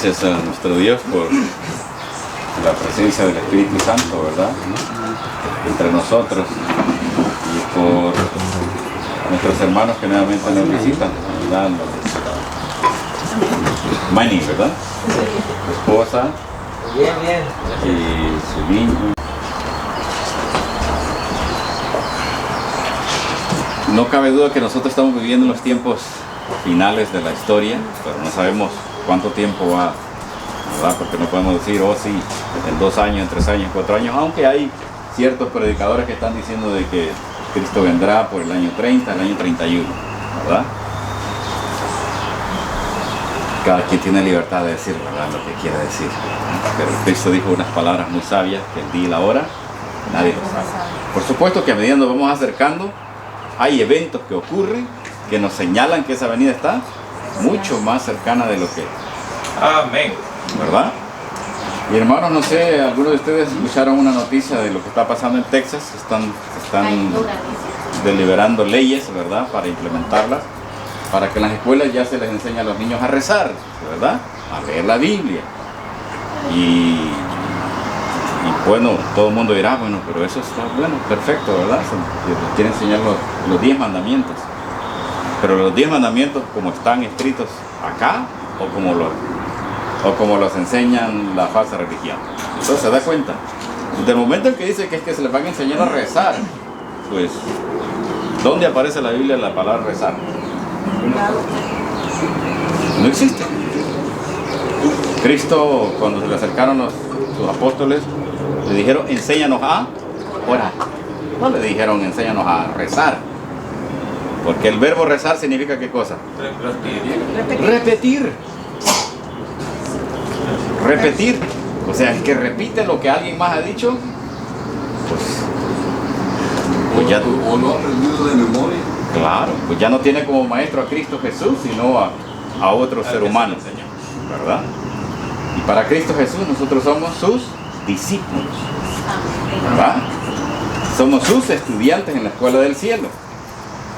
Gracias a nuestro Dios por la presencia del Espíritu Santo, ¿verdad? Entre nosotros, y por nuestros hermanos que nuevamente nos visitan, ¿verdad? Manny, ¿verdad? Su esposa y su niño. No cabe duda que nosotros estamos viviendo los tiempos finales de la historia, pero no sabemos cuánto tiempo va, ¿verdad? Porque no podemos decir, oh sí, en 2 años, en 3 años, en 4 años, aunque hay ciertos predicadores que están diciendo de que Cristo vendrá por el año 30, el año 31, ¿verdad? Cada quien tiene libertad de decir, ¿verdad?, lo que quiere decir. Pero Cristo dijo unas palabras muy sabias, que el día y la hora nadie lo sabe. Por supuesto que a medida nos vamos acercando, hay eventos que ocurren que nos señalan que esa venida está mucho más cercana de lo que... Amén. ¿Verdad? Y hermanos, no sé, algunos de ustedes escucharon una noticia de lo que está pasando en Texas. Están deliberando leyes, ¿verdad?, para implementarlas, para que en las escuelas ya se les enseñe a los niños a rezar, ¿verdad?, a leer la Biblia. Y bueno, todo el mundo dirá, bueno, pero eso está bueno, perfecto, ¿verdad? Quiere enseñar los 10 mandamientos. Pero los 10 mandamientos como están escritos acá, o como los enseñan la falsa religión. Entonces se da cuenta. Desde el momento en que dice que es que se les van a enseñar a rezar, pues, ¿dónde aparece en la Biblia la palabra rezar? No existe. Cristo, cuando se le acercaron sus apóstoles, le dijeron, enséñanos a orar. No le dijeron, enséñanos a rezar. Porque el verbo rezar significa ¿qué cosa? Repetir. Repetir. O sea, el que repite lo que alguien más ha dicho, pues ya... O no aprendido de memoria. Claro, pues ya no tiene como maestro a Cristo Jesús, sino a otro ser humano, ¿verdad? Y para Cristo Jesús nosotros somos sus discípulos, ¿verdad? Somos sus estudiantes en la escuela del cielo.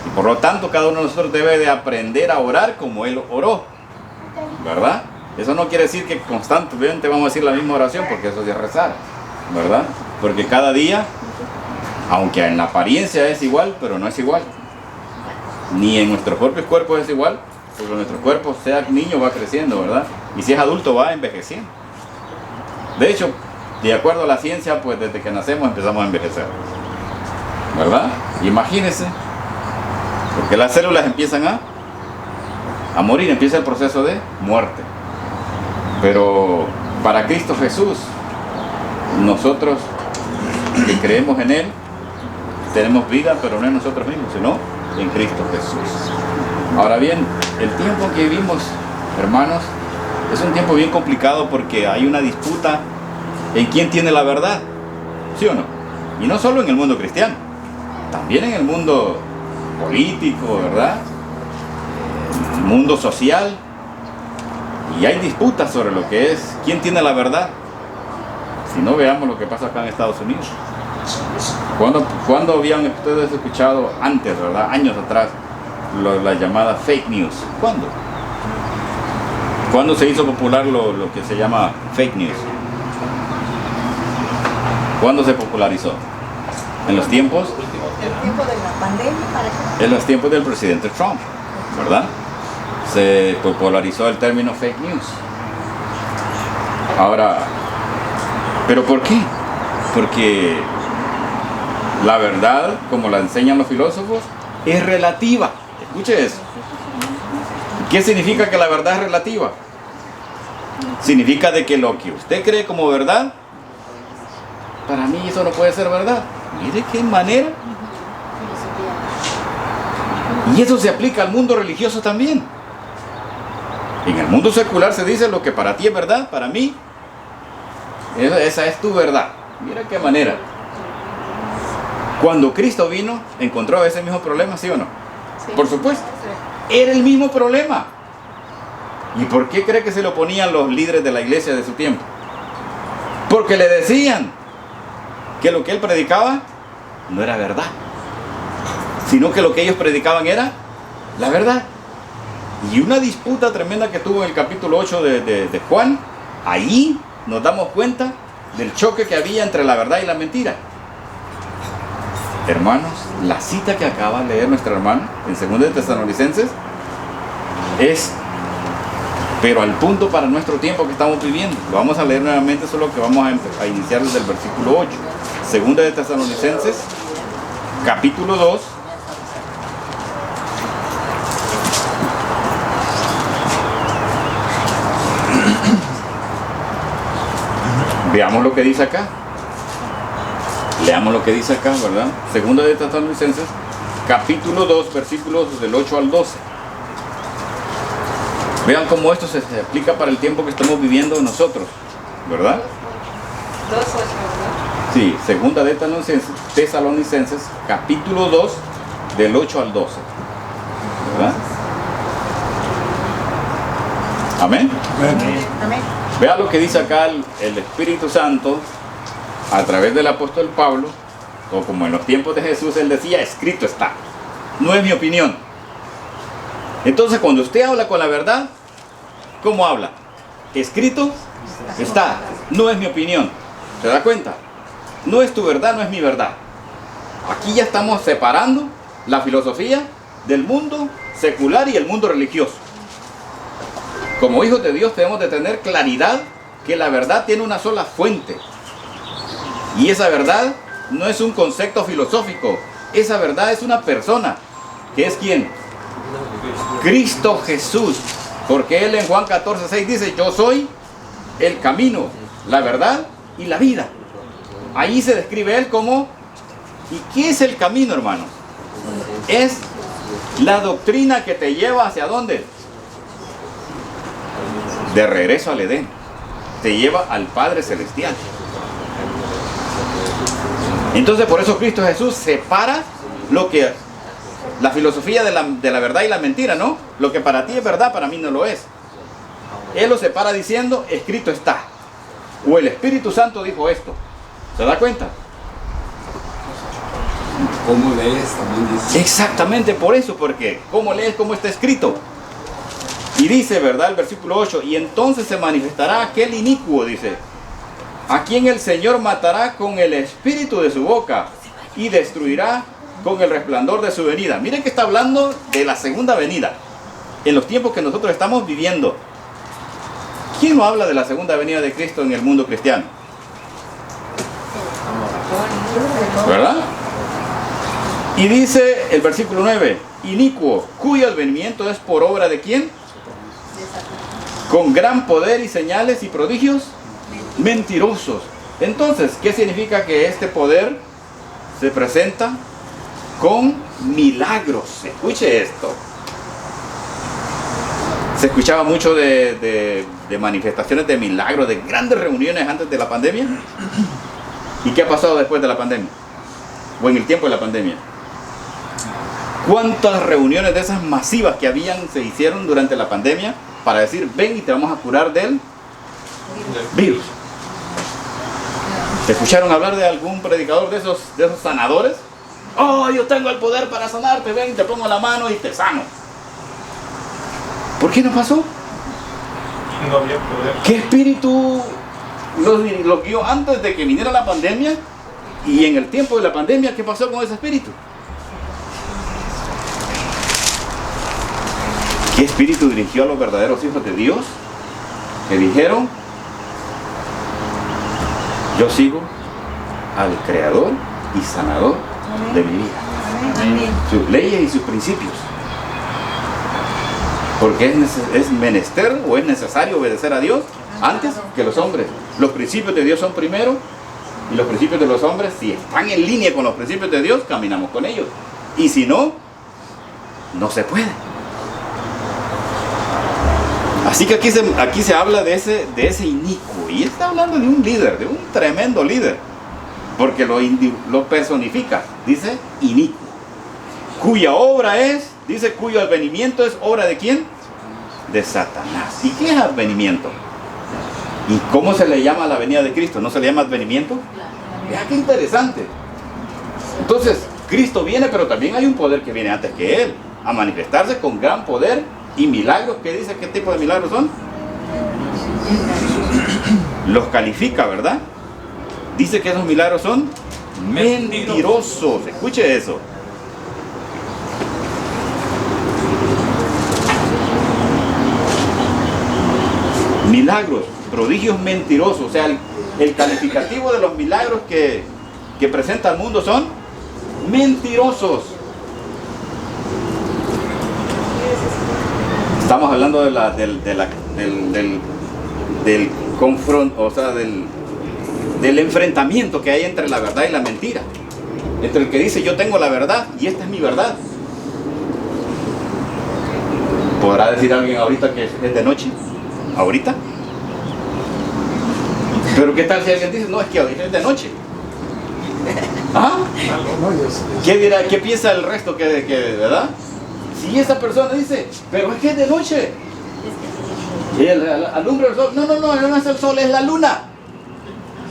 Y por lo tanto cada uno de nosotros debe de aprender a orar como Él oró, ¿verdad? Eso no quiere decir que constantemente vamos a decir la misma oración, porque eso es rezar, ¿verdad? Porque cada día, aunque en la apariencia es igual, pero no es igual. Ni en nuestros propios cuerpos es igual, porque nuestro cuerpo, sea niño, va creciendo, ¿verdad? Y si es adulto, va envejeciendo. De hecho, de acuerdo a la ciencia, pues desde que nacemos empezamos a envejecer, ¿verdad? Imagínense, porque las células empiezan a morir, empieza el proceso de muerte. Pero para Cristo Jesús, nosotros que creemos en Él, tenemos vida, pero no en nosotros mismos, sino en Cristo Jesús. Ahora bien, el tiempo que vivimos, hermanos, es un tiempo bien complicado porque hay una disputa en quién tiene la verdad, ¿sí o no? Y no solo en el mundo cristiano, también en el mundo político, ¿verdad? En el mundo social. Y hay disputas sobre lo que es quién tiene la verdad. Si no, veamos lo que pasa acá en Estados Unidos. ¿Cuándo habían ustedes escuchado antes, verdad, años atrás, la llamada fake news? ¿Cuándo? ¿Cuándo se hizo popular lo que se llama fake news? ¿Cuándo se popularizó? ¿En los tiempos? El tiempo de la pandemia, parece. En los tiempos del presidente Trump, ¿verdad? Se popularizó el término fake news. Ahora, ¿pero por qué? Porque la verdad, como la enseñan los filósofos, es relativa. Escuche eso. ¿Qué significa que la verdad es relativa? Significa de que lo que usted cree como verdad, para mí eso no puede ser verdad. Mire qué manera. Y eso se aplica al mundo religioso también. En el mundo secular se dice lo que para ti es verdad, para mí, esa es tu verdad. Mira qué manera. Cuando Cristo vino, ¿encontró ese mismo problema, sí o no? Sí. Por supuesto. Era el mismo problema. ¿Y por qué cree que se lo oponían los líderes de la iglesia de su tiempo? Porque le decían que lo que él predicaba no era verdad, sino que lo que ellos predicaban era la verdad. Y una disputa tremenda que tuvo en el capítulo 8 de Juan, ahí nos damos cuenta del choque que había entre la verdad y la mentira. Hermanos, la cita que acaba de leer nuestra hermana en 2 de Tesalonicenses es, pero al punto para nuestro tiempo que estamos viviendo. Lo vamos a leer nuevamente, solo que vamos a iniciar desde el versículo 8. 2 de Tesalonicenses, capítulo 2. Veamos lo que dice acá. Leamos lo que dice acá, ¿verdad? 2 de Tesalonicenses, capítulo 2, versículos del 8 al 12. Vean cómo esto se aplica para el tiempo que estamos viviendo nosotros, ¿verdad? 2:8, ¿verdad? Sí, 2 de Tesalonicenses, capítulo 2, del 8 al 12. ¿Verdad? Amén. Amén. Vea lo que dice acá el Espíritu Santo a través del apóstol Pablo, o como en los tiempos de Jesús, él decía, escrito está. No es mi opinión. Entonces, cuando usted habla con la verdad, ¿cómo habla? Escrito está. No es mi opinión. ¿Se da cuenta? No es tu verdad, no es mi verdad. Aquí ya estamos separando la filosofía del mundo secular y el mundo religioso. Como hijos de Dios debemos de tener claridad que la verdad tiene una sola fuente. Y esa verdad no es un concepto filosófico. Esa verdad es una persona. ¿Que es quién? Cristo Jesús. Porque Él en Juan 14:6 dice, yo soy el camino, la verdad y la vida. Ahí se describe Él como... ¿Y qué es el camino, hermanos? Es la doctrina que te lleva ¿hacia dónde? De regreso al Edén. Te lleva al Padre Celestial. Entonces por eso Cristo Jesús separa lo que... la filosofía de la verdad y la mentira, ¿no? Lo que para ti es verdad, para mí no lo es. Él lo separa diciendo, escrito está. O el Espíritu Santo dijo esto. ¿Se da cuenta? ¿Cómo lees? También dice. Exactamente por eso, porque ¿cómo lees cómo está escrito? Y dice, ¿verdad? El versículo 8, y entonces se manifestará aquel inicuo, dice, a quien el Señor matará con el espíritu de su boca y destruirá con el resplandor de su venida. Miren que está hablando de la segunda venida, en los tiempos que nosotros estamos viviendo. ¿Quién no habla de la segunda venida de Cristo en el mundo cristiano? ¿Verdad? Y dice el versículo 9, inicuo, cuyo advenimiento es por obra de ¿quién? Con gran poder y señales y prodigios mentirosos. Entonces, ¿qué significa que este poder se presenta con milagros? Escuche esto. Se escuchaba mucho de manifestaciones de milagros, de grandes reuniones antes de la pandemia. ¿Y qué ha pasado después de la pandemia? O en el tiempo de la pandemia. ¿Cuántas reuniones de esas masivas que se hicieron durante la pandemia para decir, ven y te vamos a curar del virus? ¿Te escucharon hablar de algún predicador de esos sanadores? Oh, yo tengo el poder para sanarte, ven y te pongo la mano y te sano. ¿Por qué no pasó? No había poder. ¿Qué espíritu los guió antes de que viniera la pandemia? Y en el tiempo de la pandemia, ¿qué pasó con ese espíritu? ¿Qué espíritu dirigió a los verdaderos hijos de Dios? Que dijeron, yo sigo al Creador y Sanador de mi vida. Amén. Sus leyes y sus principios. Porque es menester o es necesario obedecer a Dios antes que los hombres. Los principios de Dios son primero y los principios de los hombres, si están en línea con los principios de Dios, caminamos con ellos. Y si no, no se puede. Así que aquí se habla de ese inicuo. Y está hablando de un líder, de un tremendo líder. Porque lo personifica. Dice inicuo. Cuya obra es, dice cuyo advenimiento es obra de ¿quién? De Satanás. ¿Y qué es advenimiento? ¿Y cómo se le llama a la venida de Cristo? ¿No se le llama advenimiento? Vea qué interesante. Entonces, Cristo viene, pero también hay un poder que viene antes que Él, a manifestarse con gran poder Y milagros, ¿qué dice? ¿Qué tipo de milagros son? Los califica, ¿verdad? Dice que esos milagros son mentirosos. Escuche eso. Milagros, prodigios mentirosos. O sea, el calificativo de los milagros que presenta el mundo son mentirosos. Estamos hablando del confronto, o sea, del enfrentamiento que hay entre la verdad y la mentira. Entre el que dice yo tengo la verdad y esta es mi verdad. ¿Podrá decir alguien ahorita que es de noche? ¿Ahorita? Pero ¿qué tal si alguien dice no, es que ahorita es de noche? ¿Ah? ¿Qué dirá? ¿Qué piensa el resto que verdad? Si esa persona dice, pero es que es de noche. Alumbra el sol. No es el sol, es la luna.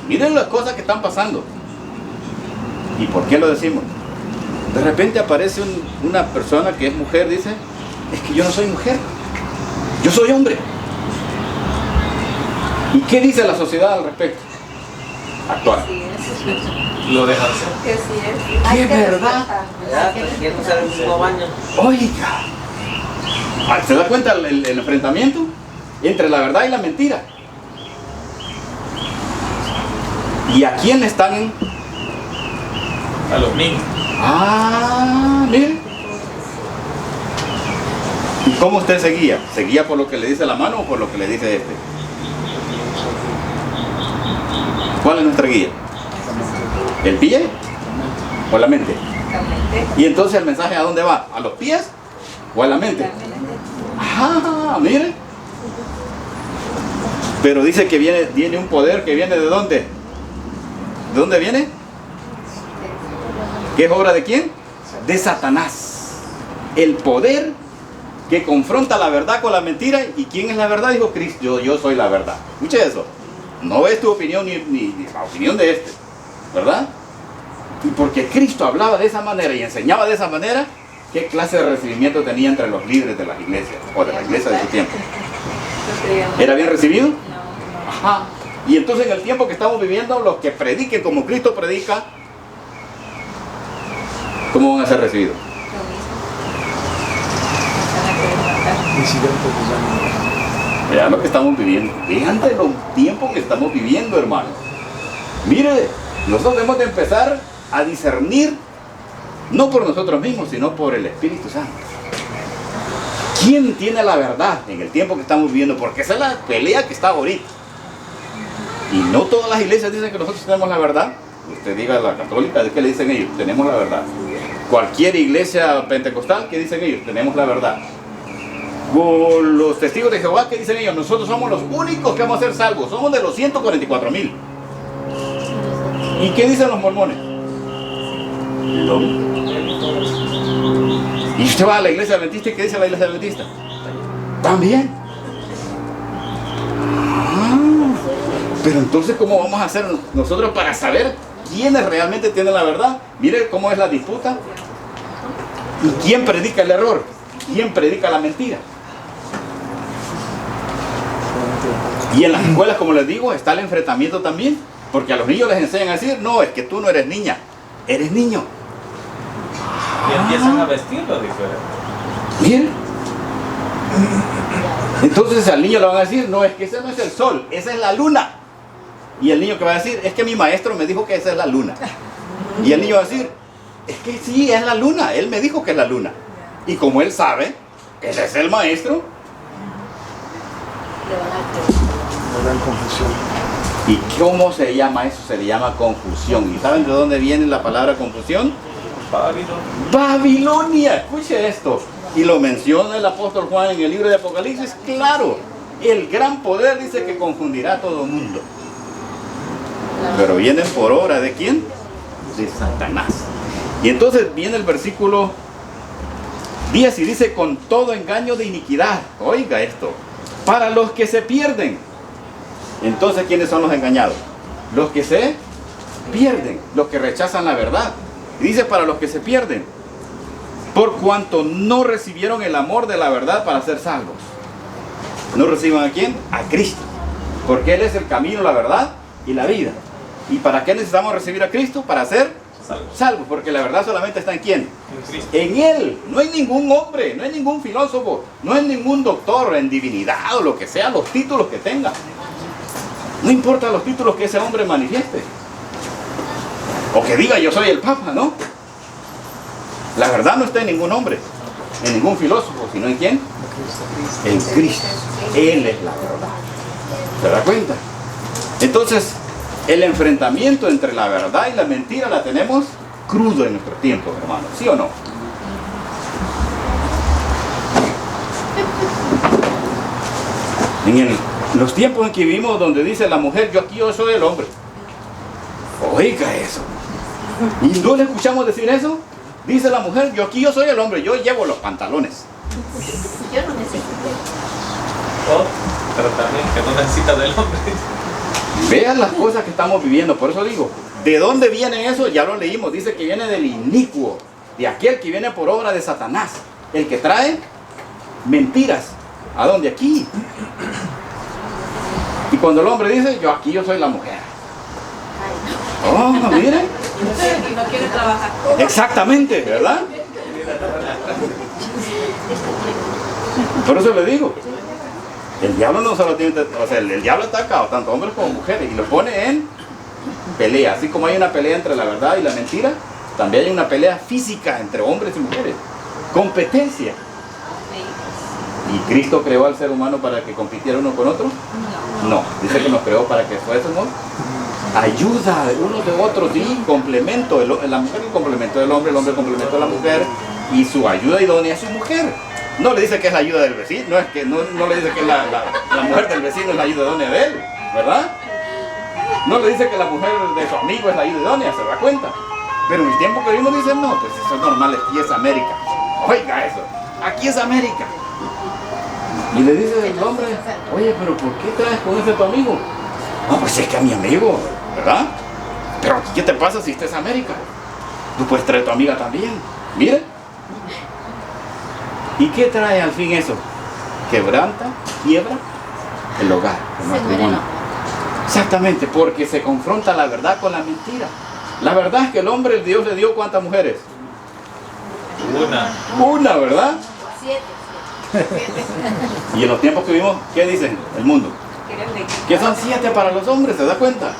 Miren las cosas que están pasando. ¿Y por qué lo decimos? De repente aparece una persona que es mujer, dice, es que yo no soy mujer, yo soy hombre. ¿Y qué dice la sociedad al respecto? Actual. Lo dejan ser. Que sí es. ¿Qué verdad? Quiero usar el mismo baño. Oiga, ¿se da cuenta el enfrentamiento entre la verdad y la mentira? ¿Y a quién están? A los niños. Ah, mire. ¿Y cómo usted seguía? ¿Seguía por lo que le dice la mano o por lo que le dice este? ¿Cuál es nuestra guía? ¿El pie o la mente? Y entonces el mensaje ¿a dónde va? ¿A los pies o a la mente? Ah, mire. Pero dice que viene un poder que viene ¿de dónde? ¿De dónde viene? ¿Qué es obra de quién? De Satanás. El poder que confronta la verdad con la mentira. ¿Y quién es la verdad? Dijo Cristo, yo soy la verdad. Escuche eso. No es tu opinión ni la opinión de este, ¿verdad? Y porque Cristo hablaba de esa manera y enseñaba de esa manera, ¿qué clase de recibimiento tenía entre los líderes de las iglesias o de la iglesia de su tiempo? ¿Era bien recibido? Ajá. Y entonces en el tiempo que estamos viviendo, los que prediquen como Cristo predica, ¿cómo van a ser recibidos? Vean lo que estamos viviendo. Vean de los tiempos que estamos viviendo, hermano. Mire, nosotros debemos de empezar a discernir, no por nosotros mismos, sino por el Espíritu Santo. ¿Quién tiene la verdad en el tiempo que estamos viviendo? Porque esa es la pelea que está ahorita. Y no todas las iglesias dicen que nosotros tenemos la verdad. Usted diga la católica, ¿de qué le dicen ellos? Tenemos la verdad. Cualquier iglesia pentecostal, ¿qué dicen ellos? Tenemos la verdad. O los testigos de Jehová, ¿qué dicen ellos? Nosotros somos los únicos que vamos a ser salvos. Somos de los 144,000. ¿Y qué dicen los mormones? Lo mismo. Y usted va a la iglesia adventista, ¿y qué dice la iglesia adventista? También. Pero entonces, ¿cómo vamos a hacer nosotros para saber quiénes realmente tienen la verdad? Mire cómo es la disputa. ¿Y quién predica el error? ¿Quién predica la mentira? Y en las escuelas, como les digo, está el enfrentamiento también. Porque a los niños les enseñan a decir, no, es que tú no eres niña, eres niño. Y empiezan a vestirlo diferente. Miren. Entonces al niño le van a decir, no, es que ese no es el sol, esa es la luna. Y el niño que va a decir, es que mi maestro me dijo que esa es la luna. Y el niño va a decir, es que sí, es la luna, él me dijo que es la luna. Y como él sabe, ese es el maestro. Gran confusión. ¿Y cómo se llama eso? Se le llama confusión. ¿Y saben de dónde viene la palabra confusión? Babilonia. Escuche esto. Y lo menciona el apóstol Juan en el libro de Apocalipsis. Claro, el gran poder dice que confundirá a todo el mundo. Pero vienen por obra ¿de quién? De Satanás. Y entonces viene el versículo 10 y dice, con todo engaño de iniquidad. Oiga esto. Para los que se pierden. Entonces, ¿quiénes son los engañados? Los que se pierden, los que rechazan la verdad. Y dice para los que se pierden. por cuanto no recibieron el amor de la verdad para ser salvos. ¿No reciban a quién? A Cristo. Porque Él es el camino, la verdad y la vida. ¿Y para qué necesitamos recibir a Cristo? Para ser salvos. Porque la verdad solamente está en ¿quién? En Cristo. En Él. No hay ningún hombre, no hay ningún filósofo, no hay ningún doctor en divinidad o lo que sea, los títulos que tenga. No importa los títulos que ese hombre manifieste. O que diga yo soy el Papa, ¿no? La verdad no está en ningún hombre, en ningún filósofo, sino en ¿quién? En Cristo. Él es la verdad. ¿Se da cuenta? Entonces, el enfrentamiento entre la verdad y la mentira la tenemos crudo en nuestro tiempo, hermanos. ¿Sí o no? En los tiempos en que vivimos, donde dice la mujer, yo soy el hombre. Oiga eso. ¿Y no le escuchamos decir eso? Dice la mujer, yo soy el hombre, yo llevo los pantalones. Yo no necesito. Oh, pero también que no necesita del hombre. Vean las cosas que estamos viviendo. Por eso digo, ¿de dónde viene eso? Ya lo leímos. Dice que viene del inicuo, de aquel que viene por obra de Satanás, el que trae mentiras. ¿A dónde? Aquí. Y cuando el hombre dice, yo soy la mujer. Oh, miren. Y no quiere trabajar. Exactamente, ¿verdad? Por eso le digo, el diablo no solo tiene, o sea, el diablo ataca a tanto hombres como mujeres y lo pone en pelea. Así como hay una pelea entre la verdad y la mentira, también hay una pelea física entre hombres y mujeres. Competencia. ¿Y Cristo creó al ser humano para que compitiera uno con otro? No, dice que nos creó para que fuésemos ayuda de unos de otros, sí, complemento. La mujer es el complemento del hombre, el hombre es el complemento de la mujer, y su ayuda idónea es su mujer. No le dice que es la ayuda del vecino, no, es que, no le dice que la mujer del vecino es la ayuda idónea de él, ¿verdad? No le dice que la mujer de su amigo es la ayuda idónea, se da cuenta. Pero en el tiempo que vivimos dicen, no, pues eso es normal, aquí es América. Oiga eso, aquí es América. Y le dice el hombre, oye, pero ¿por qué traes con ese tu amigo? No, pues es que es mi amigo, ¿verdad? Pero ¿qué te pasa si esta es América? Tú puedes traer a tu amiga también. Mire. ¿Y qué trae al fin eso? Quebranta, quiebra el hogar, el matrimonio. Exactamente, porque se confronta la verdad con la mentira. La verdad es que el hombre, el Dios le dio ¿cuántas mujeres? Una, ¿verdad? 7. Y en los tiempos que vivimos, ¿qué dicen el mundo? Que son 7 para los hombres, ¿se da cuenta?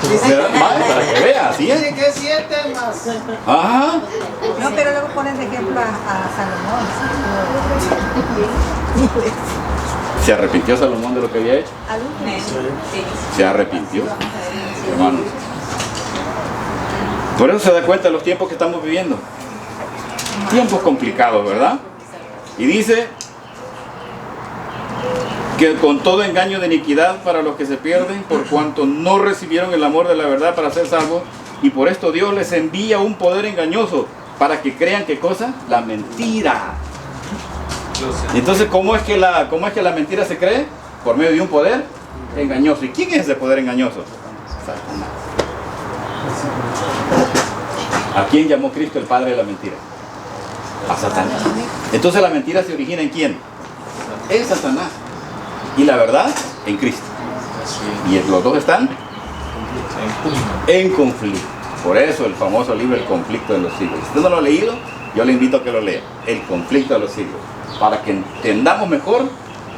Vale, para que vea, así es. Dice que 7 más. Ajá. No, pero luego pones de ejemplo a Salomón. ¿Se arrepintió Salomón de lo que había hecho? Se arrepintió, hermanos. Por eso se da cuenta de los tiempos que estamos viviendo. Tiempos complicados, ¿verdad? Y dice que con todo engaño de iniquidad para los que se pierden, por cuanto no recibieron el amor de la verdad para ser salvos, y por esto Dios les envía un poder engañoso para que crean ¿qué cosa? La mentira. Entonces, ¿cómo es que la mentira se cree? Por medio de un poder engañoso. ¿Y quién es ese poder engañoso? Satanás. ¿A quién llamó Cristo el padre de la mentira? A Satanás. Entonces la mentira se origina ¿en quién? En Satanás. Y la verdad en Cristo. Y los dos están en conflicto. Por eso el famoso libro El conflicto de los siglos. Si usted no lo ha leído, yo le invito a que lo lea. El conflicto de los siglos. Para que entendamos mejor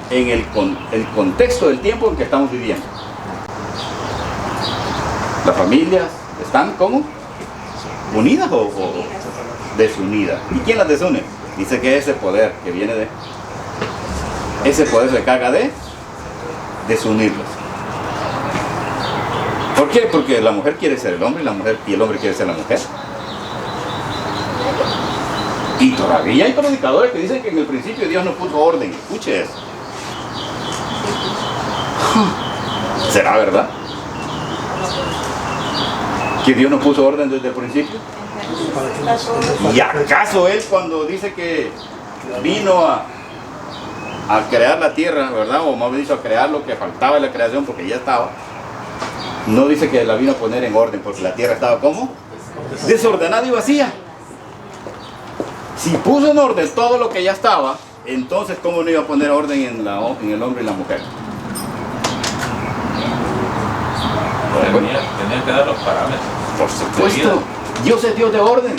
en el contexto del tiempo en que estamos viviendo. Las familias están ¿cómo? ¿Unidas o desunidas? ¿Y quién las desune? Dice que ese poder que viene de... Ese poder se encarga de desunirlos. ¿Por qué? Porque la mujer quiere ser el hombre y el hombre quiere ser la mujer. Y todavía hay predicadores que dicen que en el principio Dios no puso orden. Escuche eso. ¿Será verdad? ¿Que Dios no puso orden desde el principio? ¿Y acaso Él cuando dice que vino a crear la tierra, ¿verdad? O más bien dicho, a crear lo que faltaba en la creación porque ya estaba, no dice que la vino a poner en orden porque la tierra estaba ¿cómo? Desordenada y vacía. Si puso en orden todo lo que ya estaba, entonces ¿cómo no iba a poner orden en el hombre y la mujer? Tenía que dar los parámetros. Por supuesto, Dios es Dios de orden.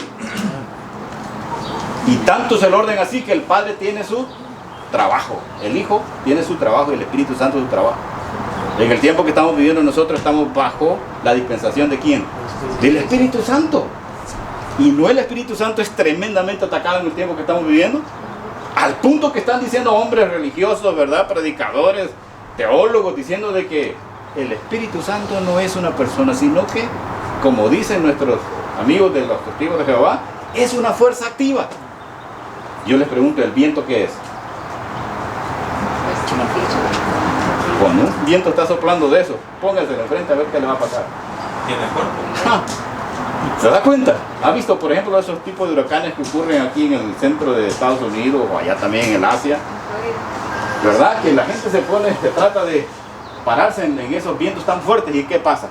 Y tanto es el orden así que el Padre tiene su trabajo, el Hijo tiene su trabajo y el Espíritu Santo su trabajo. En el tiempo que estamos viviendo nosotros estamos bajo la dispensación ¿de quién? Del Espíritu Santo. Y no, el Espíritu Santo es tremendamente atacado en el tiempo que estamos viviendo, al punto que están diciendo hombres religiosos, ¿verdad? Predicadores, teólogos, diciendo de que el Espíritu Santo no es una persona, sino que, como dicen nuestros amigos de los testigos de Jehová, es una fuerza activa. Yo les pregunto, ¿el viento qué es? Cuando un viento está soplando de eso, póngaselo enfrente a ver qué le va a pasar. Tiene cuerpo. ¿Se da cuenta? ¿Ha visto, por ejemplo, esos tipos de huracanes que ocurren aquí en el centro de Estados Unidos o allá también en el Asia? ¿Verdad? Que la gente se trata de pararse en esos vientos tan fuertes, ¿y qué pasa?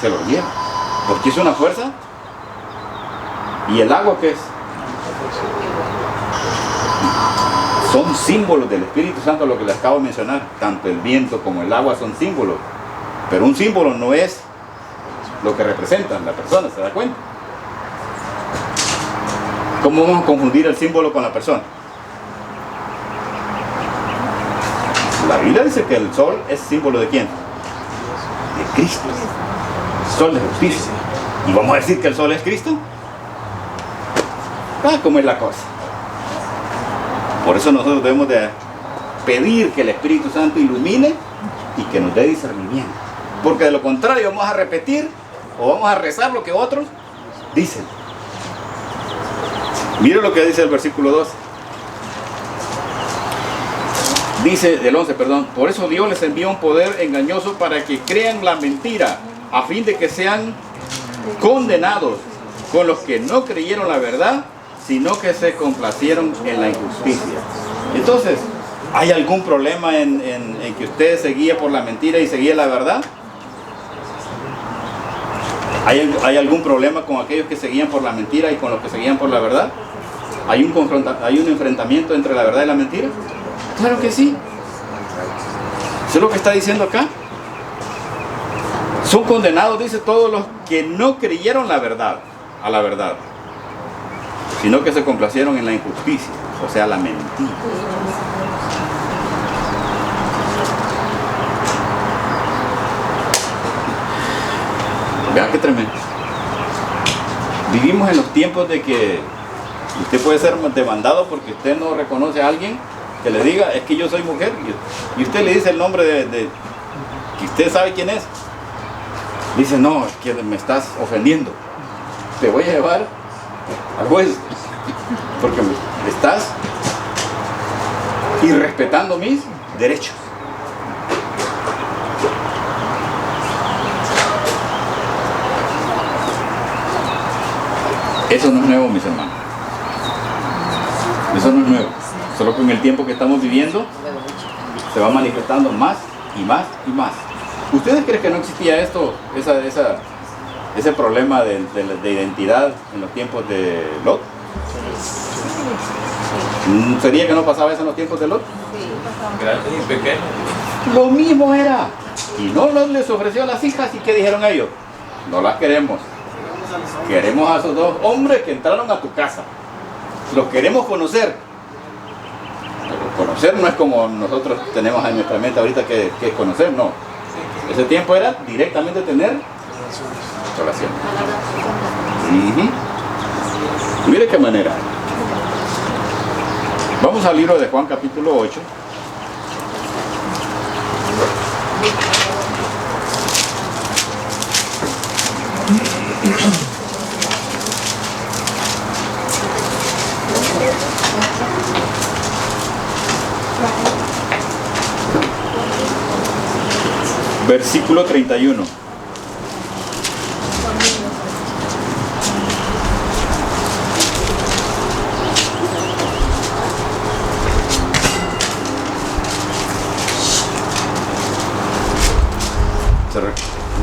Se los lleva, porque es una fuerza. ¿Y el agua qué es? Son símbolos del Espíritu Santo, lo que les acabo de mencionar. Tanto el viento como el agua son símbolos, pero un símbolo no es lo que representan la persona, ¿se da cuenta? ¿Cómo vamos a confundir el símbolo con la persona? La Biblia dice que el sol es símbolo ¿de quién? De Cristo. Sol de justicia. ¿Y vamos a decir que el sol es Cristo? ¿Cómo es la cosa? Por eso nosotros debemos de pedir que el Espíritu Santo ilumine y que nos dé discernimiento. Porque de lo contrario vamos a repetir o vamos a rezar lo que otros dicen. Mire lo que dice el versículo 12. Dice, del 11, perdón. Por eso Dios les envió un poder engañoso para que crean la mentira, a fin de que sean condenados con los que no creyeron la verdad, sino que se complacieron en la injusticia. Entonces, ¿hay algún problema en que usted se guíe por la mentira y se guíe la verdad? ¿Hay algún problema con aquellos que se guían por la mentira y con los que se guían por la verdad? ¿Hay un enfrentamiento entre la verdad y la mentira? Claro que sí. ¿Eso es lo que está diciendo acá? Son condenados, dice, todos los que no creyeron la verdad, a la verdad, sino que se complacieron en la injusticia, o sea, la mentira. Vean qué tremendo. Vivimos en los tiempos de que usted puede ser demandado porque usted no reconoce a alguien que le diga, es que yo soy mujer, y usted le dice el nombre de que usted sabe quién es. Dice, no, es que me estás ofendiendo, te voy a llevar al juez porque me estás irrespetando mis derechos. Eso no es nuevo, mis hermanos. Eso no es nuevo. Solo que en el tiempo que estamos viviendo se va manifestando más y más y más. ¿Ustedes creen que no existía esto, ese problema de identidad en los tiempos de Lot? ¿Sería que no pasaba eso en los tiempos de Lot? Grandes y pequeños. Lo mismo era. Y no Lot les ofreció a las hijas, ¿y qué dijeron ellos? No las queremos. Queremos a esos dos hombres que entraron a tu casa. Los queremos conocer. Pero conocer no es como nosotros tenemos en nuestra mente ahorita que es conocer, no. Ese tiempo era directamente tener relación. Mire qué manera. Vamos al libro de Juan capítulo 8. Versículo 31.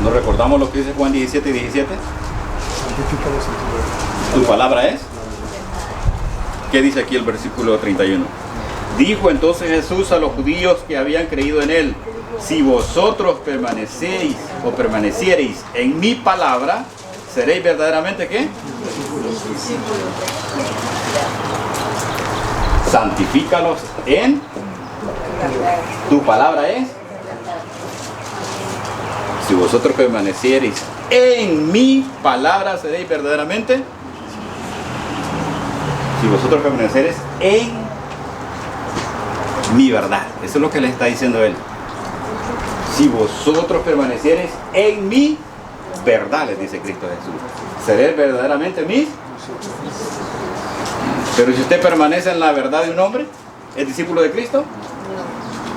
¿Nos recordamos lo que dice Juan 17 y 17? Santifícalos en tu verdad. Tu palabra es ¿Qué dice aquí el versículo 31? Dijo entonces Jesús a los judíos que habían creído en él: si vosotros permanecéis o permaneciereis en mi palabra, seréis verdaderamente ¿qué? Santifícalos en tu palabra es. Si vosotros permaneciereis en mi palabra, seréis verdaderamente. Si vosotros permanecereis en mi verdad. Eso es lo que le está diciendo él. Si vosotros permaneciereis en mi verdad, les dice Cristo Jesús, seréis verdaderamente mis. Pero si usted permanece en la verdad de un hombre, ¿es discípulo de Cristo?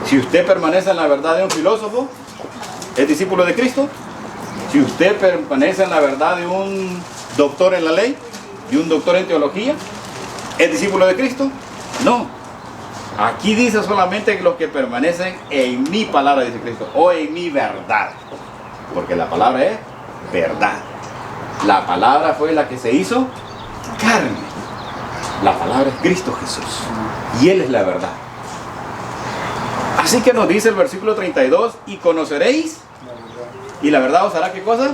Si usted permanece en la verdad de un filósofo, ¿es discípulo de Cristo? Si usted permanece en la verdad de un doctor en la ley, de un doctor en teología, ¿es discípulo de Cristo? No. Aquí dice solamente que los que permanecen en mi palabra, dice Cristo, o en mi verdad. Porque la palabra es verdad. La palabra fue la que se hizo carne. La palabra es Cristo Jesús. Y Él es la verdad. Así que nos dice el versículo 32, y conoceréis, y la verdad os hará ¿qué cosa?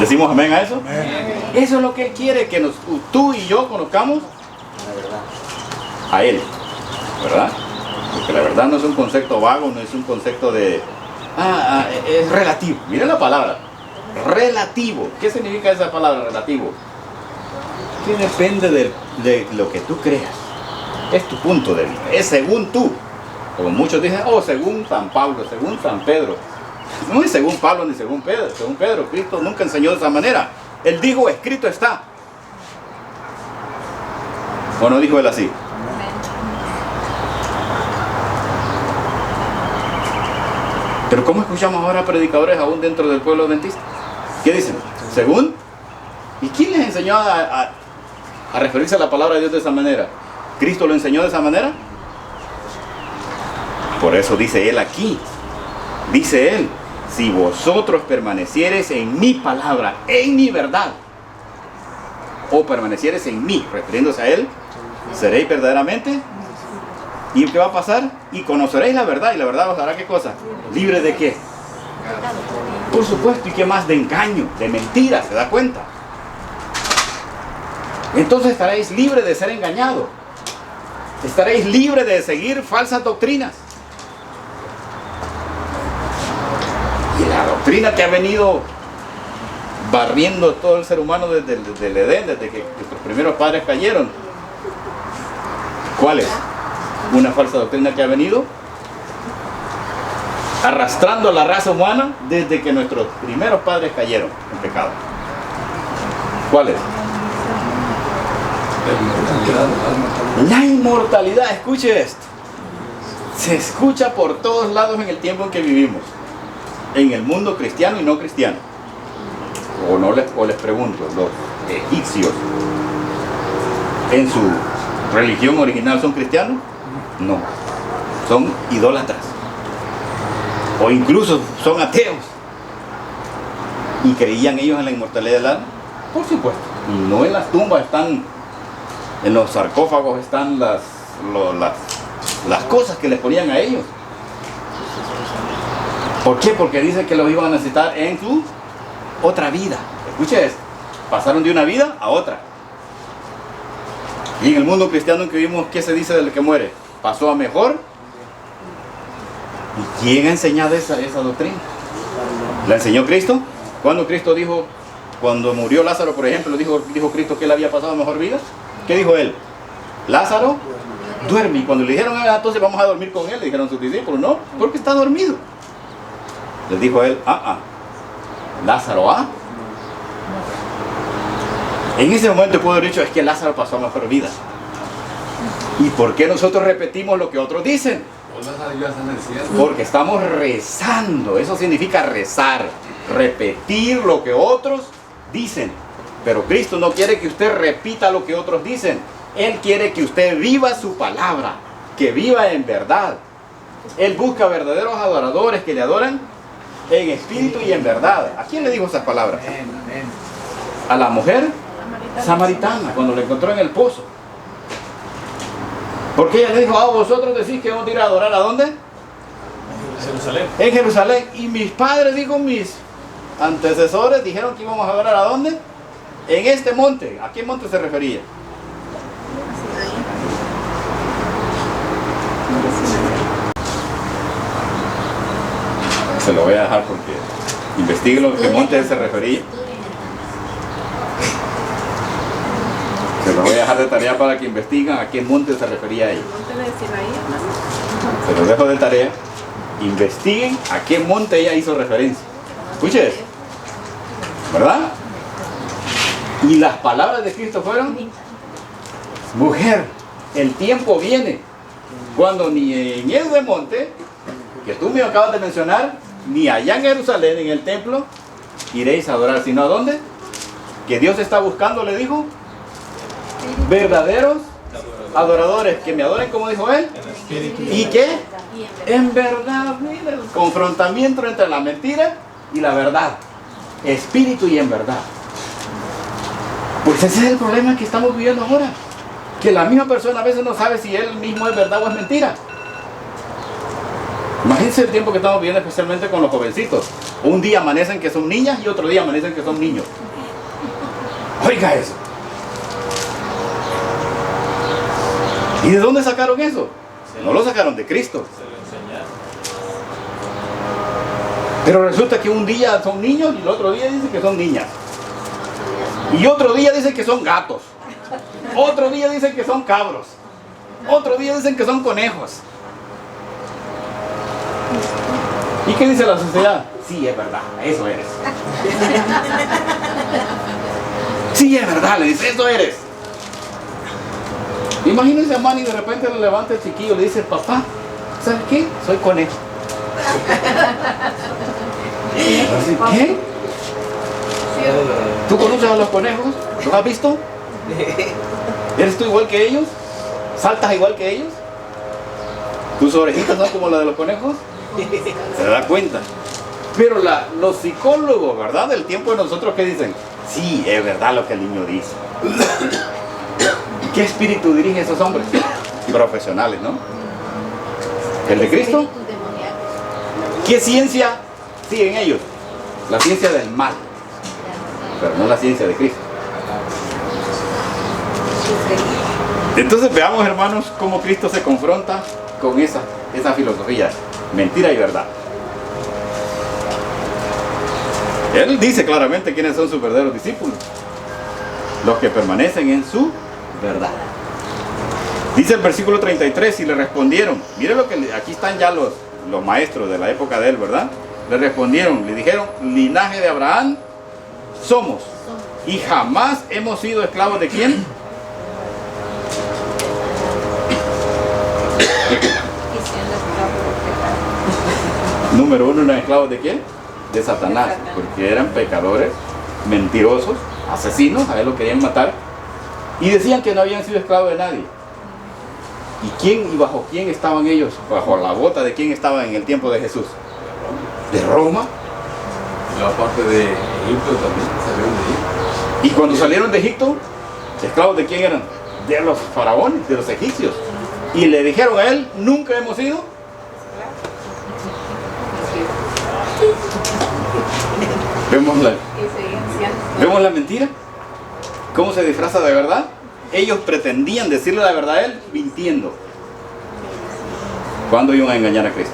¿Decimos amén a eso? Amén. Eso es lo que Él quiere, que tú y yo conozcamos a Él, ¿verdad? Porque la verdad no es un concepto vago, no es un concepto de... es relativo. Miren la palabra, relativo. ¿Qué significa esa palabra, relativo? Que depende de lo que tú creas. Es tu punto de vista, es según tú. Como muchos dicen, según San Pablo, según San Pedro. No es según Pablo ni según Pedro. Según Pedro, Cristo nunca enseñó de esa manera. Él dijo, escrito está. ¿O no dijo él así? Pero ¿cómo escuchamos ahora predicadores aún dentro del pueblo adventista? ¿Qué dicen? ¿Según? ¿Y quién les enseñó a referirse a la palabra de Dios de esa manera? ¿Cristo lo enseñó de esa manera? Por eso dice él aquí. Dice él, si vosotros permaneciereis en mi palabra, en mi verdad, o permaneciereis en mí, refiriéndose a él, seréis verdaderamente. ¿Y qué va a pasar? Y conoceréis la verdad, y la verdad os hará ¿qué cosa? ¿Libre de qué? Por supuesto, ¿y qué más? De engaño, de mentira, ¿se da cuenta? Entonces estaréis libres de ser engañados. Estaréis libres de seguir falsas doctrinas. Y la doctrina que ha venido barriendo todo el ser humano desde el Edén, desde que nuestros primeros padres cayeron. ¿Cuál es? Una falsa doctrina que ha venido arrastrando a la raza humana desde que nuestros primeros padres cayeron en pecado. ¿Cuál es? La inmortalidad. Escuche esto. Se escucha por todos lados en el tiempo en que vivimos, en el mundo cristiano y no cristiano. O les pregunto, los egipcios en su religión original son cristianos? No, son idólatras, o incluso son ateos. ¿Y creían ellos en la inmortalidad del alma? Por supuesto. Y no en las tumbas están, en los sarcófagos están las cosas que les ponían a ellos. ¿Por qué? Porque dicen que los iban a necesitar en su otra vida. Escuche esto, pasaron de una vida a otra. Y en el mundo cristiano en que vivimos, ¿qué se dice del que muere? Pasó a mejor. ¿Y quién ha enseñado esa doctrina? ¿La enseñó Cristo? ¿Cuándo Cristo dijo, cuando murió Lázaro, por ejemplo, dijo Cristo que él había pasado a mejor vida? ¿Qué dijo él? Lázaro duerme. Y cuando le dijeron, entonces vamos a dormir con él, le dijeron sus discípulos, no, porque está dormido. Les dijo él, Lázaro, En ese momento puedo haber dicho, es que Lázaro pasó a mejor vida. ¿Y por qué nosotros repetimos lo que otros dicen? Porque estamos rezando. Eso significa rezar, repetir lo que otros dicen. Pero Cristo no quiere que usted repita lo que otros dicen. Él quiere que usted viva su palabra, que viva en verdad. Él busca verdaderos adoradores que le adoran en espíritu y en verdad. ¿A quién le dijo esas palabras? ¿A la mujer samaritana, cuando la encontró en el pozo. Porque ella le dijo, vosotros decís que vamos a ir a adorar ¿a dónde? Jerusalén. En Jerusalén. Y mis padres, digo, mis antecesores dijeron que íbamos a adorar ¿a dónde? En este monte. ¿A qué monte se refería? Se lo voy a dejar porque investiguen lo que monte se refería. Se lo voy a dejar de tarea para que investiguen a qué monte se refería ella. Se lo dejo de tarea. Investiguen a qué monte ella hizo referencia. Escuche eso. ¿Verdad? Y las palabras de Cristo fueron: mujer, el tiempo viene cuando ni en ese monte que tú me acabas de mencionar, ni allá en Jerusalén, en el templo, iréis a adorar, sino ¿a dónde? Que Dios está buscando, le dijo, verdaderos adoradores, que me adoren como dijo él. ¿Y qué? En verdad, mira, el confrontamiento entre la mentira y la verdad. Espíritu y en verdad. Pues ese es el problema que estamos viviendo ahora. Que la misma persona a veces no sabe si él mismo es verdad o es mentira. Imagínense el tiempo que estamos viviendo, especialmente con los jovencitos. Un día amanecen que son niñas y otro día amanecen que son niños. Oiga eso. ¿Y de dónde sacaron eso? No lo sacaron de Cristo. Se lo enseñaron. Pero resulta que un día son niños y el otro día dicen que son niñas. Y otro día dicen que son gatos. Otro día dicen que son cabros. Otro día dicen que son conejos. ¿Y qué dice la sociedad? Sí, es verdad, eso eres. Sí, es verdad, le dice, eso eres. Imagínense a Manny, de repente le levanta el chiquillo y le dice, papá, ¿sabes qué? Soy conejo. ¿Qué? ¿Tú conoces a los conejos? ¿Los has visto? ¿Eres tú igual que ellos? ¿Saltas igual que ellos? ¿Tus orejitas son como las de los conejos? Se da cuenta. Pero los psicólogos, ¿verdad? Del tiempo de nosotros, ¿qué dicen? Sí, es verdad lo que el niño dice. ¿Qué espíritu dirige a esos hombres? Profesionales, ¿no? ¿El de Cristo? ¿Qué ciencia siguen ellos? La ciencia del mal, pero no la ciencia de Cristo. Entonces veamos, hermanos, cómo Cristo se confronta con esa filosofía, mentira y verdad. Él dice claramente quiénes son sus verdaderos discípulos, los que permanecen en su verdad. Dice el versículo 33, y le respondieron, miren lo que aquí están ya los maestros de la época de él, ¿verdad? Le respondieron, le dijeron, linaje de Abraham somos, y jamás hemos sido esclavos de ¿quién? Número uno, ¿eran esclavos de quién? De Satanás, porque eran pecadores, mentirosos, asesinos, a él lo querían matar, y decían que no habían sido esclavos de nadie. ¿Y quién y bajo quién estaban ellos? Bajo la bota de quién estaban en el tiempo de Jesús. ¿De Roma? La parte de Egipto también, salieron de Egipto. Y cuando salieron de Egipto, ¿esclavos de quién eran? De los faraones, de los egipcios. Y le dijeron a él, nunca hemos ido. ¿Vemos la mentira? ¿Cómo se disfraza de verdad? Ellos pretendían decirle la verdad a él mintiendo. ¿Cuándo iban a engañar a Cristo?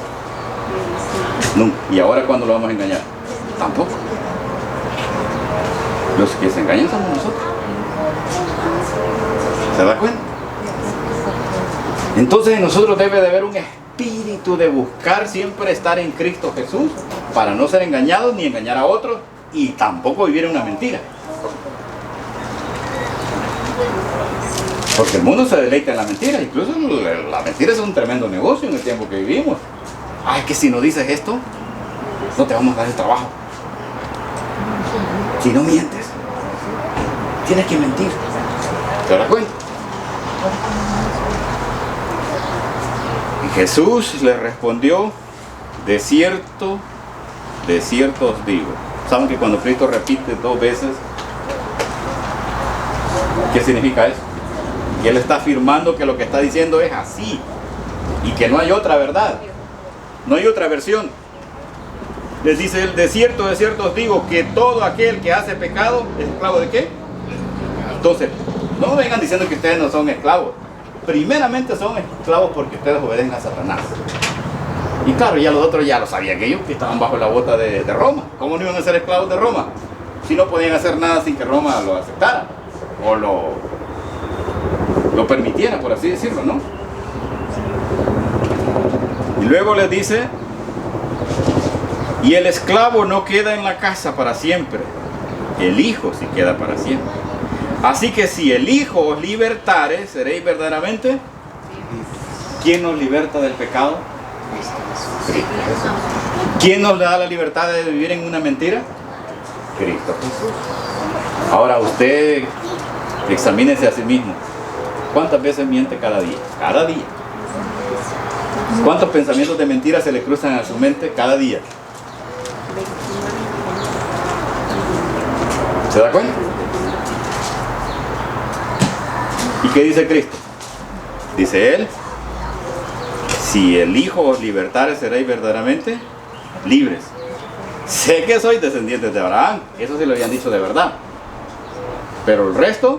Nunca. ¿Y ahora cuándo lo vamos a engañar? Tampoco. Los que se engañan somos nosotros. ¿Se da cuenta? Entonces en nosotros debe de haber un espíritu de buscar siempre estar en Cristo Jesús para no ser engañados ni engañar a otros y tampoco vivir en una mentira. Porque el mundo se deleita en la mentira, incluso la mentira es un tremendo negocio en el tiempo que vivimos. Ay, que si no dices esto, no te vamos a dar el trabajo. Si no mientes, tienes que mentir. ¿Te das cuenta? Y Jesús le respondió, de cierto os digo. Saben que cuando Cristo repite 2 veces ¿Qué significa eso? Y él está afirmando que lo que está diciendo es así y que no hay otra verdad, no hay otra versión. Les dice él: de cierto os digo que todo aquel que hace pecado es esclavo ¿de qué? Entonces, no vengan diciendo que ustedes no son esclavos. Primeramente son esclavos porque ustedes obedecen a Satanás. Y claro, ya los otros ya lo sabían ellos, que estaban bajo la bota de Roma. ¿Cómo no iban a ser esclavos de Roma? Si no podían hacer nada sin que Roma lo aceptara o lo permitiera, por así decirlo, ¿no? Y luego les dice: y el esclavo no queda en la casa para siempre, el hijo sí queda para siempre. Así que si el hijo os libertare, seréis verdaderamente. ¿Quién nos liberta del pecado? Cristo Jesús. ¿Quién nos da la libertad de vivir en una mentira? Cristo Jesús. Ahora usted examínese a sí mismo. ¿Cuántas veces miente cada día? Cada día. ¿Cuántos pensamientos de mentira se le cruzan a su mente cada día? ¿Se da cuenta? ¿Y qué dice Cristo? Dice él: si el Hijo os libertare, seréis verdaderamente libres. Sé que sois descendientes de Abraham, eso sí lo habían dicho de verdad, pero el resto,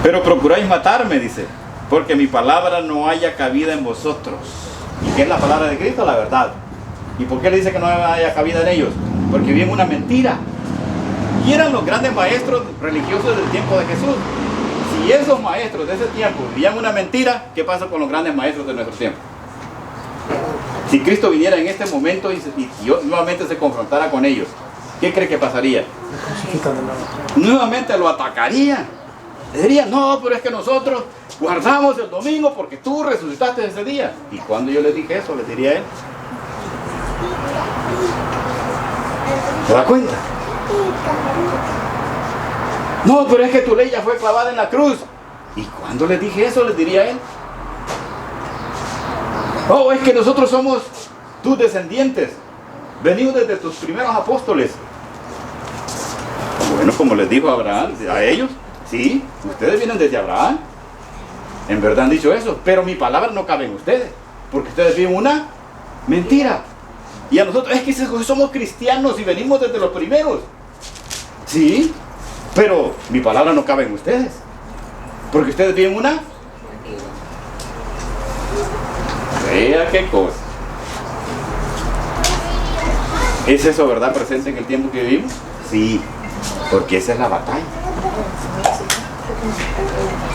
pero procuráis matarme, dice, porque mi palabra no haya cabida en vosotros. ¿Y qué es la palabra de Cristo? La verdad. ¿Y por qué le dice que no haya cabida en ellos? Porque viven una mentira. Y eran los grandes maestros religiosos del tiempo de Jesús. Si esos maestros de ese tiempo vivían una mentira, ¿qué pasa con los grandes maestros de nuestro tiempo? Si Cristo viniera en este momento y nuevamente se confrontara con ellos, ¿qué cree que pasaría? Nuevamente lo atacarían. Le dirían: no, pero es que nosotros guardamos el domingo porque tú resucitaste ese día. Y cuando yo les dije eso, les diría a él: ¿se da cuenta? No, pero es que tu ley ya fue clavada en la cruz. ¿Y cuando les dije eso, les diría a él? Oh, es que nosotros somos tus descendientes, venidos desde tus primeros apóstoles. Bueno, como les dijo Abraham, a ellos, sí, ustedes vienen desde Abraham. En verdad han dicho eso, pero mi palabra no cabe en ustedes, porque ustedes viven una mentira. Y a nosotros, es que somos cristianos y venimos desde los primeros. Sí, pero mi palabra no cabe en ustedes, porque ustedes viven una. Vea qué cosa. ¿Es eso verdad presente en el tiempo que vivimos? Sí, porque esa es la batalla.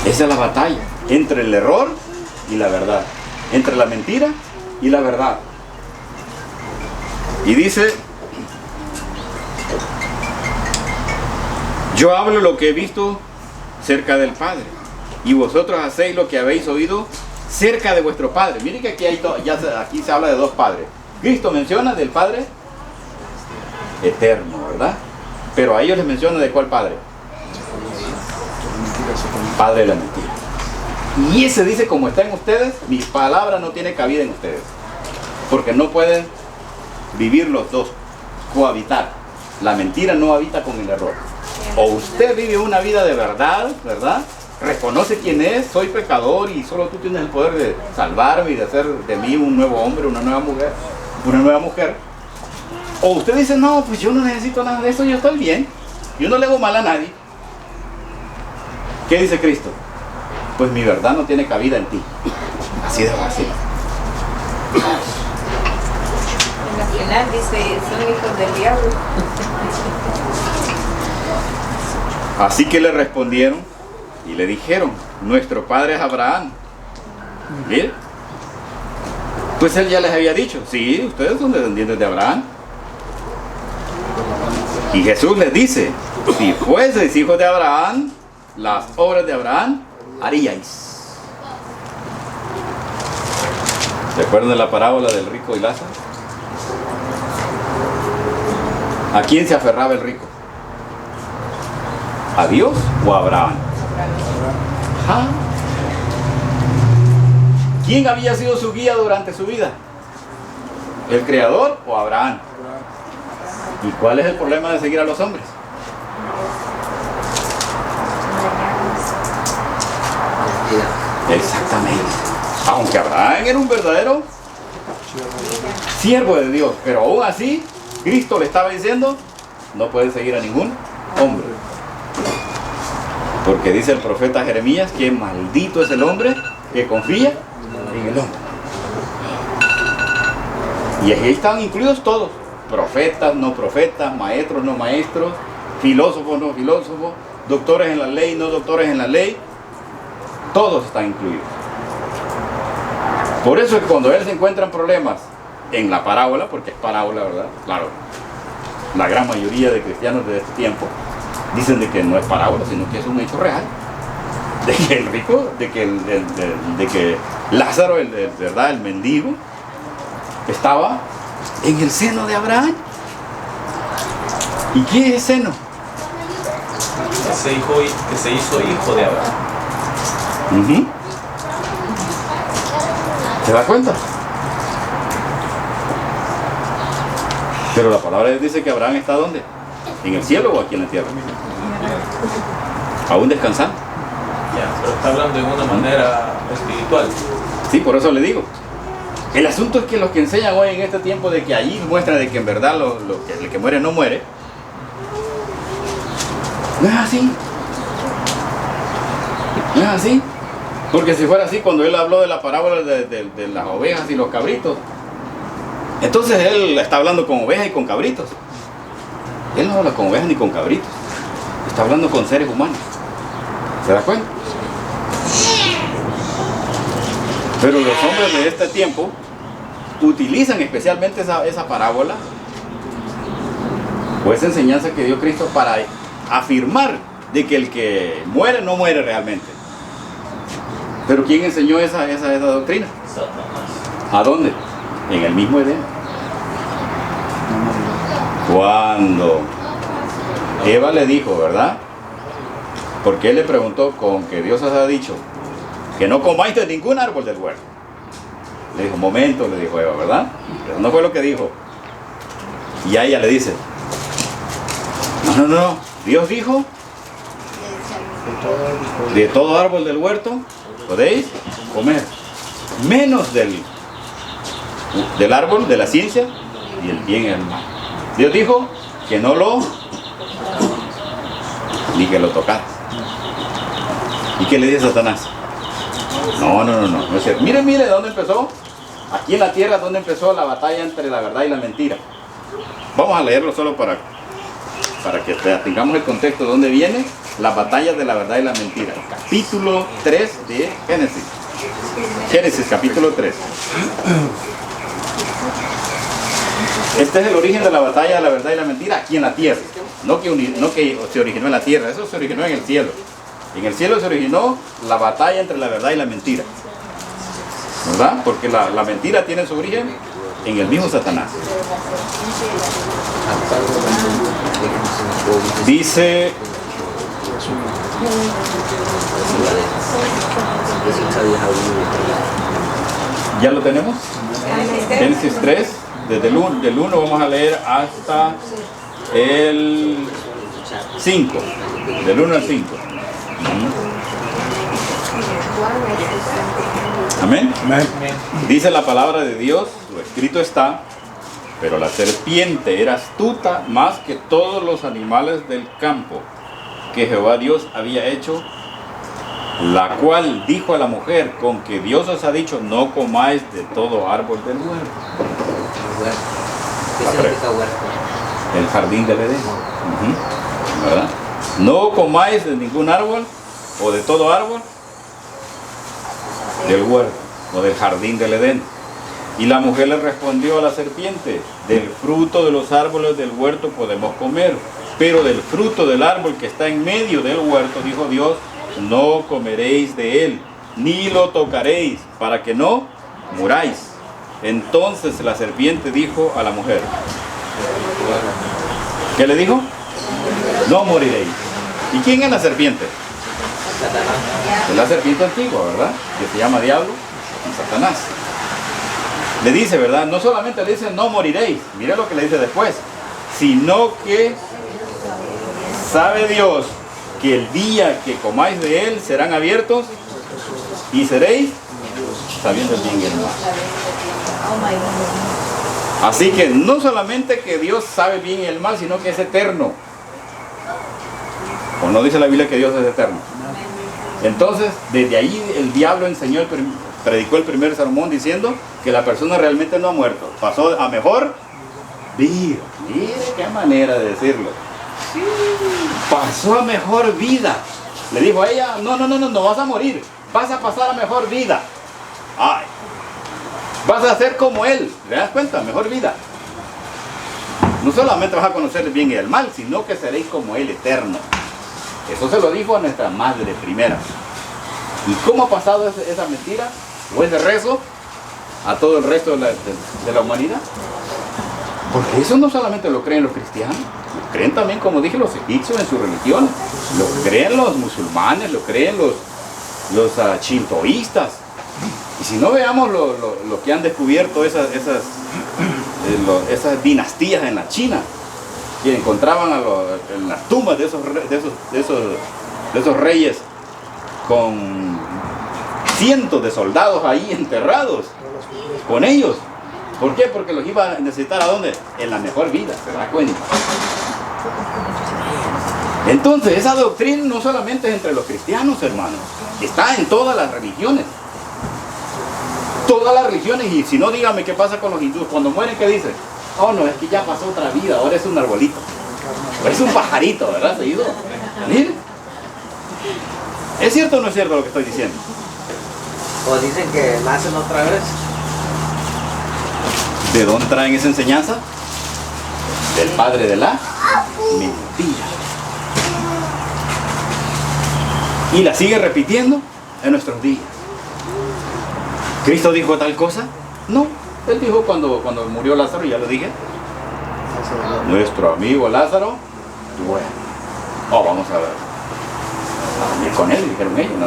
Esa es la batalla entre el error y la verdad, entre la mentira y la verdad. Y dice: yo hablo lo que he visto cerca del Padre, y vosotros hacéis lo que habéis oído cerca de vuestro Padre. Miren que aquí, aquí se habla de dos padres. Cristo menciona del Padre eterno, ¿verdad? Pero a ellos les menciona de cuál Padre. Padre de la mentira. Y ese dice: como está en ustedes, mi palabra no tiene cabida en ustedes, porque no pueden vivir los dos, cohabitar. La mentira no habita con el error. O usted vive una vida de verdad, ¿verdad? Reconoce quién es: soy pecador y solo tú tienes el poder de salvarme y de hacer de mí un nuevo hombre, una nueva mujer. O usted dice: no, pues yo no necesito nada de eso, yo estoy bien, yo no le hago mal a nadie. ¿Qué dice Cristo? Pues mi verdad no tiene cabida en ti. Así de fácil. En la final dice: son hijos del diablo. Así que le respondieron y le dijeron: nuestro padre es Abraham. ¿Bien? Pues él ya les había dicho: sí, ustedes son descendientes de Abraham. Y Jesús les dice: si fueseis hijos de Abraham, las obras de Abraham haríais. ¿Recuerdan de la parábola del rico y Lázaro? ¿A quién se aferraba el rico? ¿A Dios o a Abraham? ¿Ah? ¿Quién había sido su guía durante su vida? ¿El Creador o Abraham? ¿Y cuál es el problema de seguir a los hombres? Exactamente. Aunque Abraham era un verdadero siervo de Dios, pero aún así, Cristo le estaba diciendo, no puede seguir a ningún hombre. Porque dice el profeta Jeremías que maldito es el hombre que confía en el hombre. Y ahí están incluidos todos, profetas, no profetas, maestros, no maestros, filósofos, no filósofos, doctores en la ley, no doctores en la ley, todos están incluidos. Por eso es que cuando él se encuentra en problemas en la parábola, porque es parábola, ¿verdad? Claro, la gran mayoría de cristianos de este tiempo dicen de que no es parábola, sino que es un hecho real. De que el rico, de que Lázaro, ¿verdad? El mendigo, estaba en el seno de Abraham. ¿Y qué es seno? Que se hizo hijo de Abraham. Uh-huh. ¿Se da cuenta? Pero la palabra de Dios dice que Abraham está ¿dónde? ¿En el cielo o aquí en la tierra? Aún descansando. Ya, pero está hablando de una manera espiritual. Sí, por eso le digo. El asunto es que los que enseñan hoy en este tiempo de que allí muestra de que en verdad el que muere no muere, no es así. No es así. Porque si fuera así, cuando él habló de la parábola de las ovejas y los cabritos, entonces él está hablando con ovejas y con cabritos. Él no habla con ovejas ni con cabritos. Está hablando con seres humanos. ¿Se da cuenta? Pero los hombres de este tiempo utilizan especialmente esa parábola o esa enseñanza que dio Cristo para afirmar de que el que muere no muere realmente. Pero ¿quién enseñó esa doctrina? Satanás. ¿A dónde? En el mismo Edén. Cuando Eva le dijo, ¿verdad? Porque él le preguntó, con que Dios os ha dicho que no comáis de ningún árbol del huerto. Le dijo, un momento, le dijo Eva, ¿verdad? Pero no fue lo que dijo. Y a ella le dice, no, Dios dijo, de todo árbol del huerto podéis comer, menos del árbol de la ciencia y el bien y el mal. Dios dijo que no ni que lo tocaras. ¿Y qué le dice Satanás? No es cierto. Mire, ¿dónde empezó? Aquí en la tierra, ¿dónde empezó la batalla entre la verdad y la mentira? Vamos a leerlo solo para que tengamos el contexto de dónde viene la batalla de la verdad y la mentira. Capítulo 3 de Génesis. Génesis, capítulo 3. Este es el origen de la batalla de la verdad y la mentira aquí en la tierra. No que se originó en la tierra, eso se originó en el cielo. En el cielo se originó la batalla entre la verdad y la mentira. ¿Verdad? Porque la mentira tiene su origen en el mismo Satanás. Dice... ¿Ya lo tenemos? Génesis 3, desde el 1 vamos a leer hasta el 5, del 1 al 5. Amén. Dice la palabra de Dios, lo escrito está, pero la serpiente era astuta más que todos los animales del campo que Jehová Dios había hecho, la cual dijo a la mujer, con que Dios os ha dicho, no comáis de todo árbol del huerto. ¿Qué significa huerto? El jardín del Edén. ¿Verdad? No comáis de ningún árbol o de todo árbol del huerto o del jardín del Edén. Y la mujer le respondió a la serpiente, del fruto de los árboles del huerto podemos comer, pero del fruto del árbol que está en medio del huerto, dijo Dios, no comeréis de él, ni lo tocaréis, para que no muráis. Entonces la serpiente dijo a la mujer, ¿qué le dijo? No moriréis. ¿Y quién es la serpiente? Satanás. Es la serpiente antigua, ¿verdad? Que se llama diablo y Satanás. Le dice, ¿verdad? No solamente le dice no moriréis, mire lo que le dice después, sino que sabe Dios que el día que comáis de él serán abiertos y seréis sabiendo el bien y el mal. Así que no solamente que Dios sabe el bien y el mal, sino que es eterno. ¿O no dice la Biblia que Dios es eterno? Entonces, desde ahí el diablo predicó el primer sermón diciendo que la persona realmente no ha muerto. Pasó a mejor vida. Mire qué manera de decirlo. Pasó a mejor vida. Le dijo a ella, no vas a morir. Vas a pasar a mejor vida. Ay, vas a ser como él. ¿Te das cuenta? Mejor vida. No solamente vas a conocer el bien y el mal, sino que seréis como él eterno. Eso se lo dijo a nuestra madre primera. ¿Y cómo ha pasado esa mentira o ese rezo a todo el resto de la humanidad? Porque eso no solamente lo creen los cristianos, lo creen también, como dije, los egipcios en su religión, lo creen los musulmanes, lo creen los shintoístas. Y si no, veamos lo que han descubierto esas dinastías en la China, que encontraban en las tumbas de esos reyes con cientos de soldados ahí enterrados con ellos. ¿Por qué? Porque los iba a necesitar ¿a dónde? En la mejor vida, ¿se da cuenta? Entonces, esa doctrina no solamente es entre los cristianos, hermanos, está en todas las religiones. Todas las religiones, y si no, dígame qué pasa con los hindúes. Cuando mueren, ¿qué dicen? Oh, no, es que ya pasó otra vida, ahora es un arbolito. O es un pajarito, ¿verdad? Seguido. Miren. ¿Es cierto o no es cierto lo que estoy diciendo? O dicen que nacen otra vez. ¿De dónde traen esa enseñanza? Del padre de la mentira. Y la sigue repitiendo en nuestros días. ¿Cristo dijo tal cosa? No. Él dijo cuando murió Lázaro, ya lo dije. Nuestro amigo Lázaro duerme. Oh, vamos a dormir con él, dijeron ellos. No.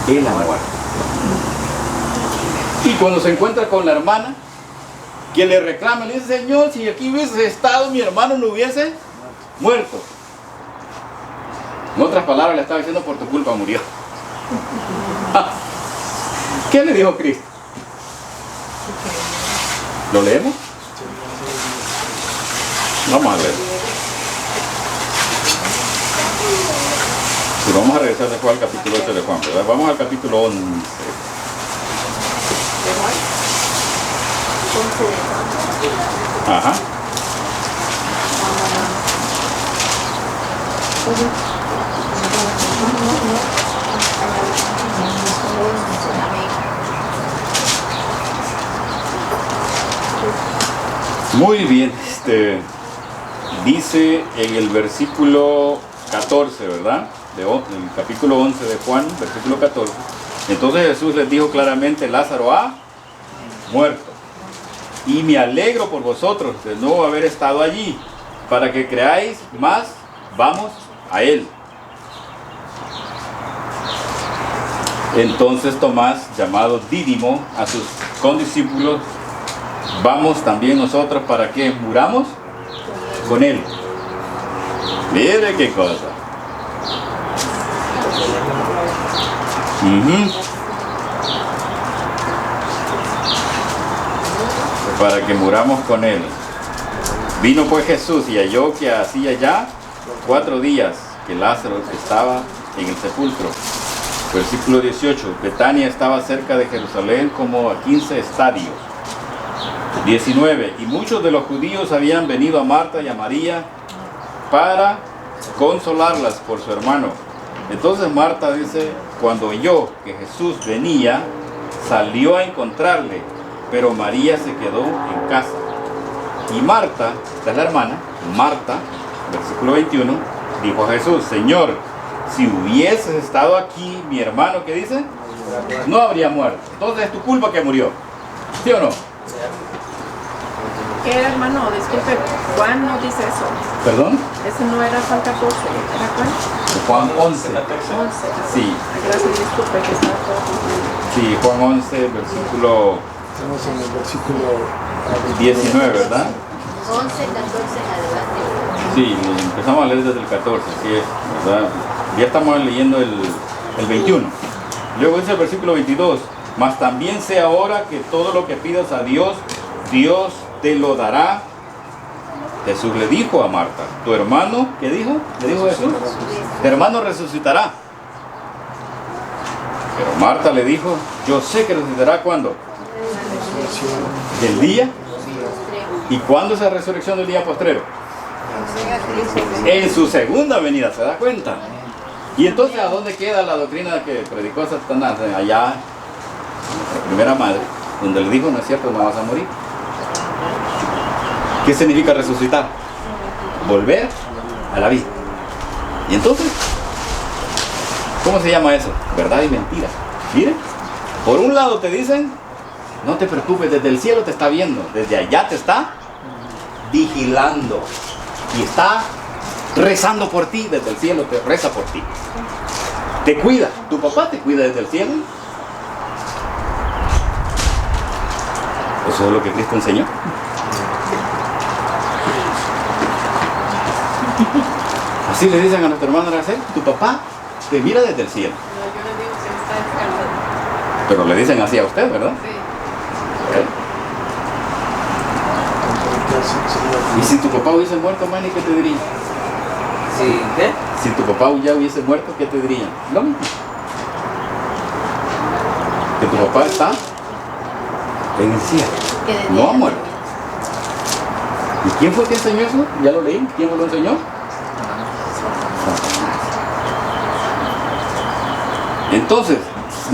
Él ha muerto. Y cuando se encuentra con la hermana, quien le reclama, le dice, Señor, si aquí hubiese estado, mi hermano no hubiese muerto. En otras palabras, le estaba diciendo, por tu culpa murió. ¿Qué le dijo Cristo? ¿Lo leemos? Vamos a leer. Pero vamos a regresar después al capítulo 8 de Juan, ¿verdad? Vamos al capítulo 11. Ajá. Muy bien, dice en el versículo 14, ¿verdad? Del capítulo 11 de Juan, versículo 14. Entonces Jesús les dijo claramente, Lázaro ha muerto. Y me alegro por vosotros de no haber estado allí, para que creáis más, vamos a él. Entonces Tomás, llamado Dídimo, a sus condiscípulos, vamos también nosotros para que muramos con él. Mire qué cosa. Para que muramos con él. Vino pues Jesús y halló que hacía ya 4 días que Lázaro estaba en el sepulcro. Versículo 18. Betania estaba cerca de Jerusalén como a 15 estadios. 19. Y muchos de los judíos habían venido a Marta y a María para consolarlas por su hermano. Entonces Marta dice, cuando oyó que Jesús venía, salió a encontrarle, pero María se quedó en casa. Y Marta, esta es la hermana, Marta, versículo 21, dijo a Jesús, Señor, si hubieses estado aquí, mi hermano, ¿qué dice? No habría muerto. Entonces es tu culpa que murió. ¿Sí o no? ¿Qué era, hermano? Disculpe, Juan no dice eso. ¿Perdón? Ese no era Juan 14, ¿era Juan? Juan 11. 11. Sí. Gracias, disculpe que está todo confundido. Sí, Juan 11, versículo Estamos en el versículo 19, ¿verdad? 11, 14 adelante. Sí, empezamos a leer desde el 14, así es, ¿verdad? Ya estamos leyendo el 21. Luego dice el versículo 22, mas también sé ahora que todo lo que pidas a Dios, Dios te lo dará. Jesús le dijo a Marta, tu hermano, ¿qué dijo? Le dijo Jesús, tu hermano resucitará. Pero Marta le dijo, yo sé que resucitará ¿cuándo? ¿Del día? ¿Y cuándo es la resurrección del día postrero? En su segunda venida, ¿se da cuenta? Y entonces, ¿a dónde queda la doctrina que predicó Satanás? Allá, nuestra primera madre, donde le dijo, no es cierto, no vas a morir. ¿Qué significa resucitar? Volver a la vida. Y entonces, ¿cómo se llama eso? Verdad y mentira. Miren, por un lado te dicen, no te preocupes, desde el cielo te está viendo, desde allá te está vigilando y está rezando por ti, desde el cielo te reza por ti. Te cuida, tu papá te cuida desde el cielo. Eso es lo que Cristo enseñó. Así le dicen a nuestra hermana Araceli, tu papá te mira desde el cielo. No, yo le digo que está descansando. Pero le dicen así a usted, ¿verdad? Sí. ¿Y si tu papá hubiese muerto, Manny, qué te diría? ¿Sí? ¿Qué? Si tu papá ya hubiese muerto, ¿qué te dirían? Lo mismo. Que tu papá está en el cielo, Que desde no ha ella muerto. ¿Y quién fue que enseñó eso? Ya lo leí. ¿Quién me lo enseñó? Entonces,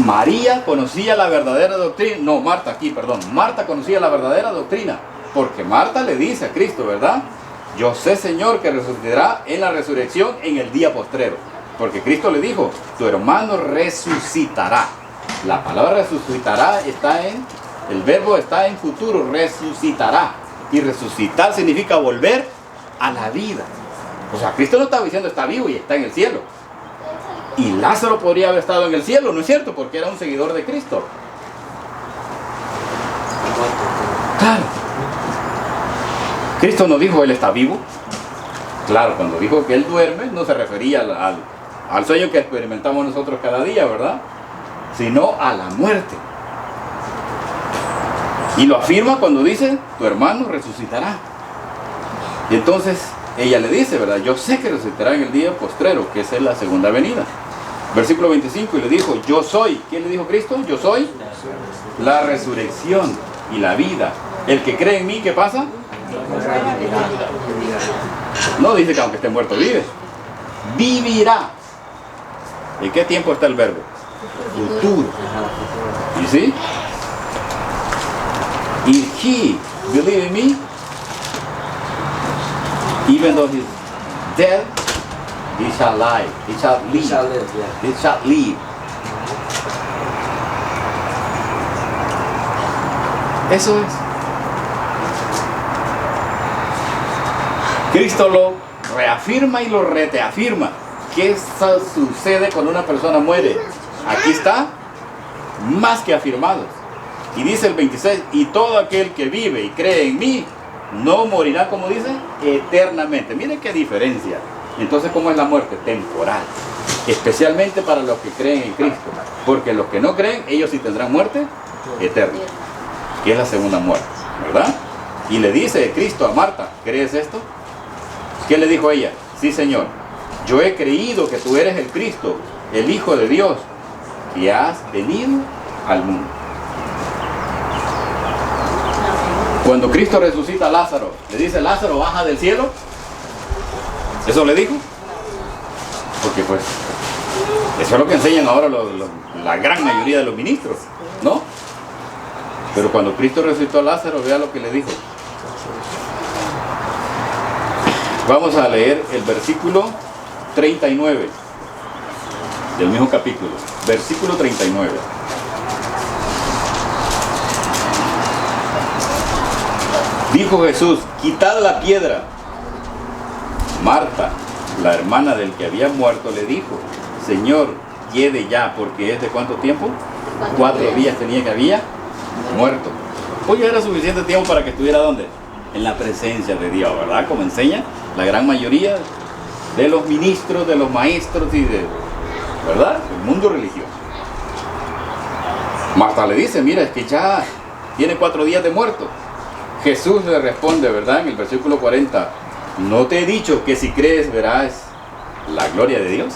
María conocía la verdadera doctrina. No, Marta aquí, perdón. Marta conocía la verdadera doctrina. Porque Marta le dice a Cristo, ¿verdad? Yo sé, Señor, que resucitará en la resurrección en el día postrero. Porque Cristo le dijo, tu hermano resucitará. La palabra resucitará está en, el verbo está en futuro, resucitará. Y resucitar significa volver a la vida. O sea, Cristo no estaba diciendo está vivo y está en el cielo. Y Lázaro podría haber estado en el cielo, ¿no es cierto? Porque era un seguidor de Cristo. Claro. Cristo no dijo él está vivo. Claro, cuando dijo que él duerme, no se refería al sueño que experimentamos nosotros cada día, ¿verdad? Sino a la muerte. Y lo afirma cuando dice, tu hermano resucitará. Y entonces ella le dice, ¿verdad? Yo sé que resucitará en el día postrero, que es en la segunda venida. Versículo 25, y le dijo, yo soy. ¿Quién le dijo Cristo? Yo soy la resurrección y la vida. El que cree en mí, ¿qué pasa? No dice que aunque esté muerto vive. Vivirá. ¿En qué tiempo está el verbo? Futuro. ¿Y sí? If he believe in me, even though he's dead, he shall live. He shall live. He shall live, yeah. He shall live. Eso es. Cristo lo reafirma y lo reteafirma. ¿Qué sucede cuando una persona muere? Aquí está, más que afirmado. Y dice el 26, y todo aquel que vive y cree en mí, no morirá, como dice, eternamente. Miren qué diferencia. Entonces, ¿cómo es la muerte? Temporal. Especialmente para los que creen en Cristo. Porque los que no creen, ellos sí tendrán muerte eterna. Que es la segunda muerte, ¿verdad? Y le dice Cristo a Marta, ¿crees esto? ¿Qué le dijo ella? Sí, Señor. Yo he creído que tú eres el Cristo, el Hijo de Dios, que has venido al mundo. Cuando Cristo resucita a Lázaro, le dice, Lázaro, baja del cielo. ¿Eso le dijo? Porque pues, eso es lo que enseñan ahora la gran mayoría de los ministros, ¿no? Pero cuando Cristo resucitó a Lázaro, vea lo que le dijo. Vamos a leer el versículo 39 del mismo capítulo. Versículo 39. Dijo Jesús, quitad la piedra. Marta, la hermana del que había muerto, le dijo, Señor, quede ya, porque es de ¿cuánto tiempo? 4 días tenía que había muerto. Oye, era suficiente tiempo para que estuviera ¿dónde? en la presencia de Dios, ¿verdad? Como enseña la gran mayoría de los ministros, de los maestros y de, ¿verdad?, el mundo religioso. Marta le dice, mira, es que ya tiene 4 días de muerto. Jesús le responde, ¿verdad?, en el versículo 40, ¿no te he dicho que si crees verás la gloria de Dios?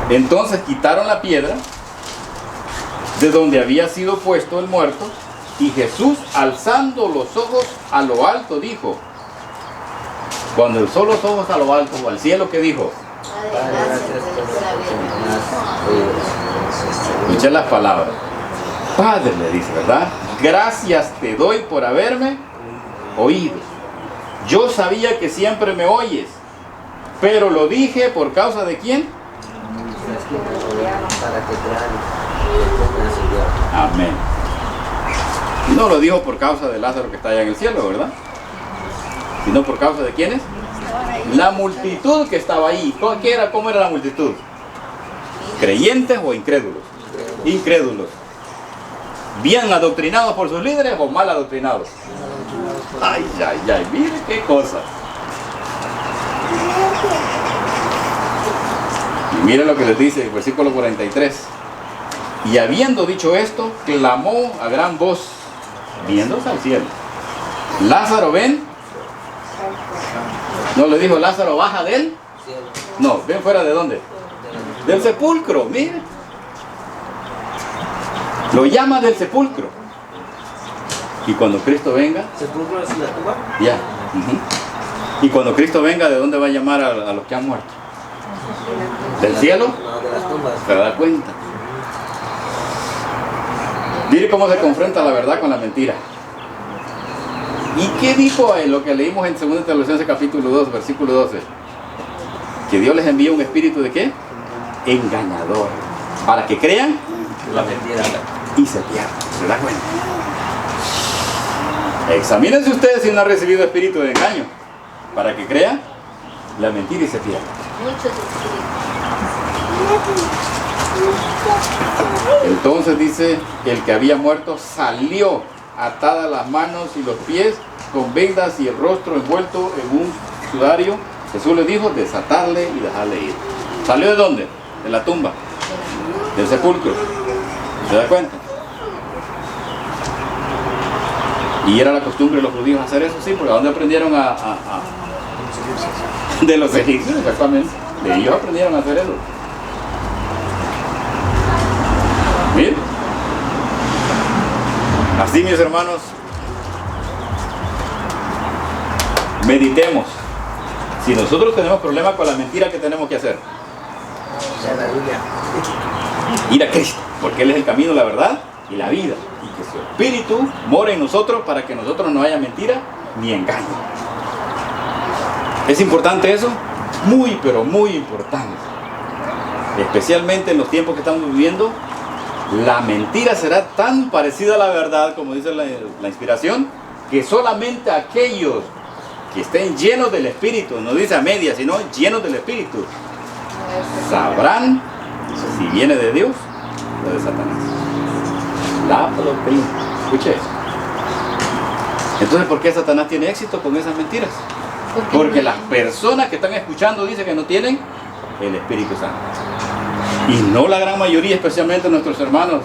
Entonces quitaron la piedra de donde había sido puesto el muerto, y Jesús, alzando los ojos a lo alto, dijo, cuando alzó los ojos a lo alto o al cielo, ¿qué dijo? Escucha las palabras. Padre, le dice, ¿verdad? Gracias te doy por haberme oído. Yo sabía que siempre me oyes, pero lo dije por causa de ¿quién? Amén. No lo dijo por causa de Lázaro que está allá en el cielo, ¿verdad? Sino por causa de ¿quiénes? La multitud que estaba ahí. ¿Cómo era la multitud? ¿Creyentes o incrédulos? Incrédulos. ¿Bien adoctrinados por sus líderes o mal adoctrinados? Ay, ay, ay, mire qué cosa. Y mire lo que les dice el versículo 43. Y habiendo dicho esto, clamó a gran voz, viéndose al cielo. Lázaro, ven. No le dijo, Lázaro, baja de él. No, ven fuera de dónde. Del sepulcro, mire. Lo llama del sepulcro. Y cuando Cristo venga. ¿Sepulcro es la tumba? Ya. Y cuando Cristo venga, ¿de dónde va a llamar a los que han muerto? ¿Del cielo? No, de las tumbas. ¿Se da cuenta? Mire cómo se confronta la verdad con la mentira. ¿Y qué dijo en lo que leímos en 2 Tesalonicenses capítulo 2, versículo 12? Que Dios les envía un espíritu ¿de qué? Engañador. Para que crean La mentira. y se pierdan. ¿Se da cuenta? Examínense ustedes si no han recibido espíritu de engaño. Para que crean la mentira y se pierdan. Entonces dice, el que había muerto salió atadas las manos y los pies con vendas y el rostro envuelto en un sudario. Jesús le dijo, desatarle y dejarle ir. ¿Salió de dónde? De la tumba, del sepulcro. ¿Se da cuenta? Y era la costumbre de los judíos hacer eso, sí, porque ¿a dónde aprendieron de los egipcios, exactamente. De ellos aprendieron a hacer eso. Bien. Así, mis hermanos, meditemos. Si nosotros tenemos problemas con la mentira, ¿qué tenemos que hacer? Ir a Cristo, porque Él es el camino, la verdad y la vida. Y que su Espíritu mora en nosotros para que nosotros no haya mentira ni engaño. ¿Es importante eso? Muy, pero muy importante. Especialmente en los tiempos que estamos viviendo, la mentira será tan parecida a la verdad, como dice la inspiración, que solamente aquellos que estén llenos del Espíritu, no dice a medias, sino llenos del Espíritu, sabrán si viene de Dios o de Satanás. La doctrina. Escuche eso. Entonces, ¿por qué Satanás tiene éxito con esas mentiras? Porque las personas que están escuchando dicen que no tienen el Espíritu Santo. Y no la gran mayoría, especialmente nuestros hermanos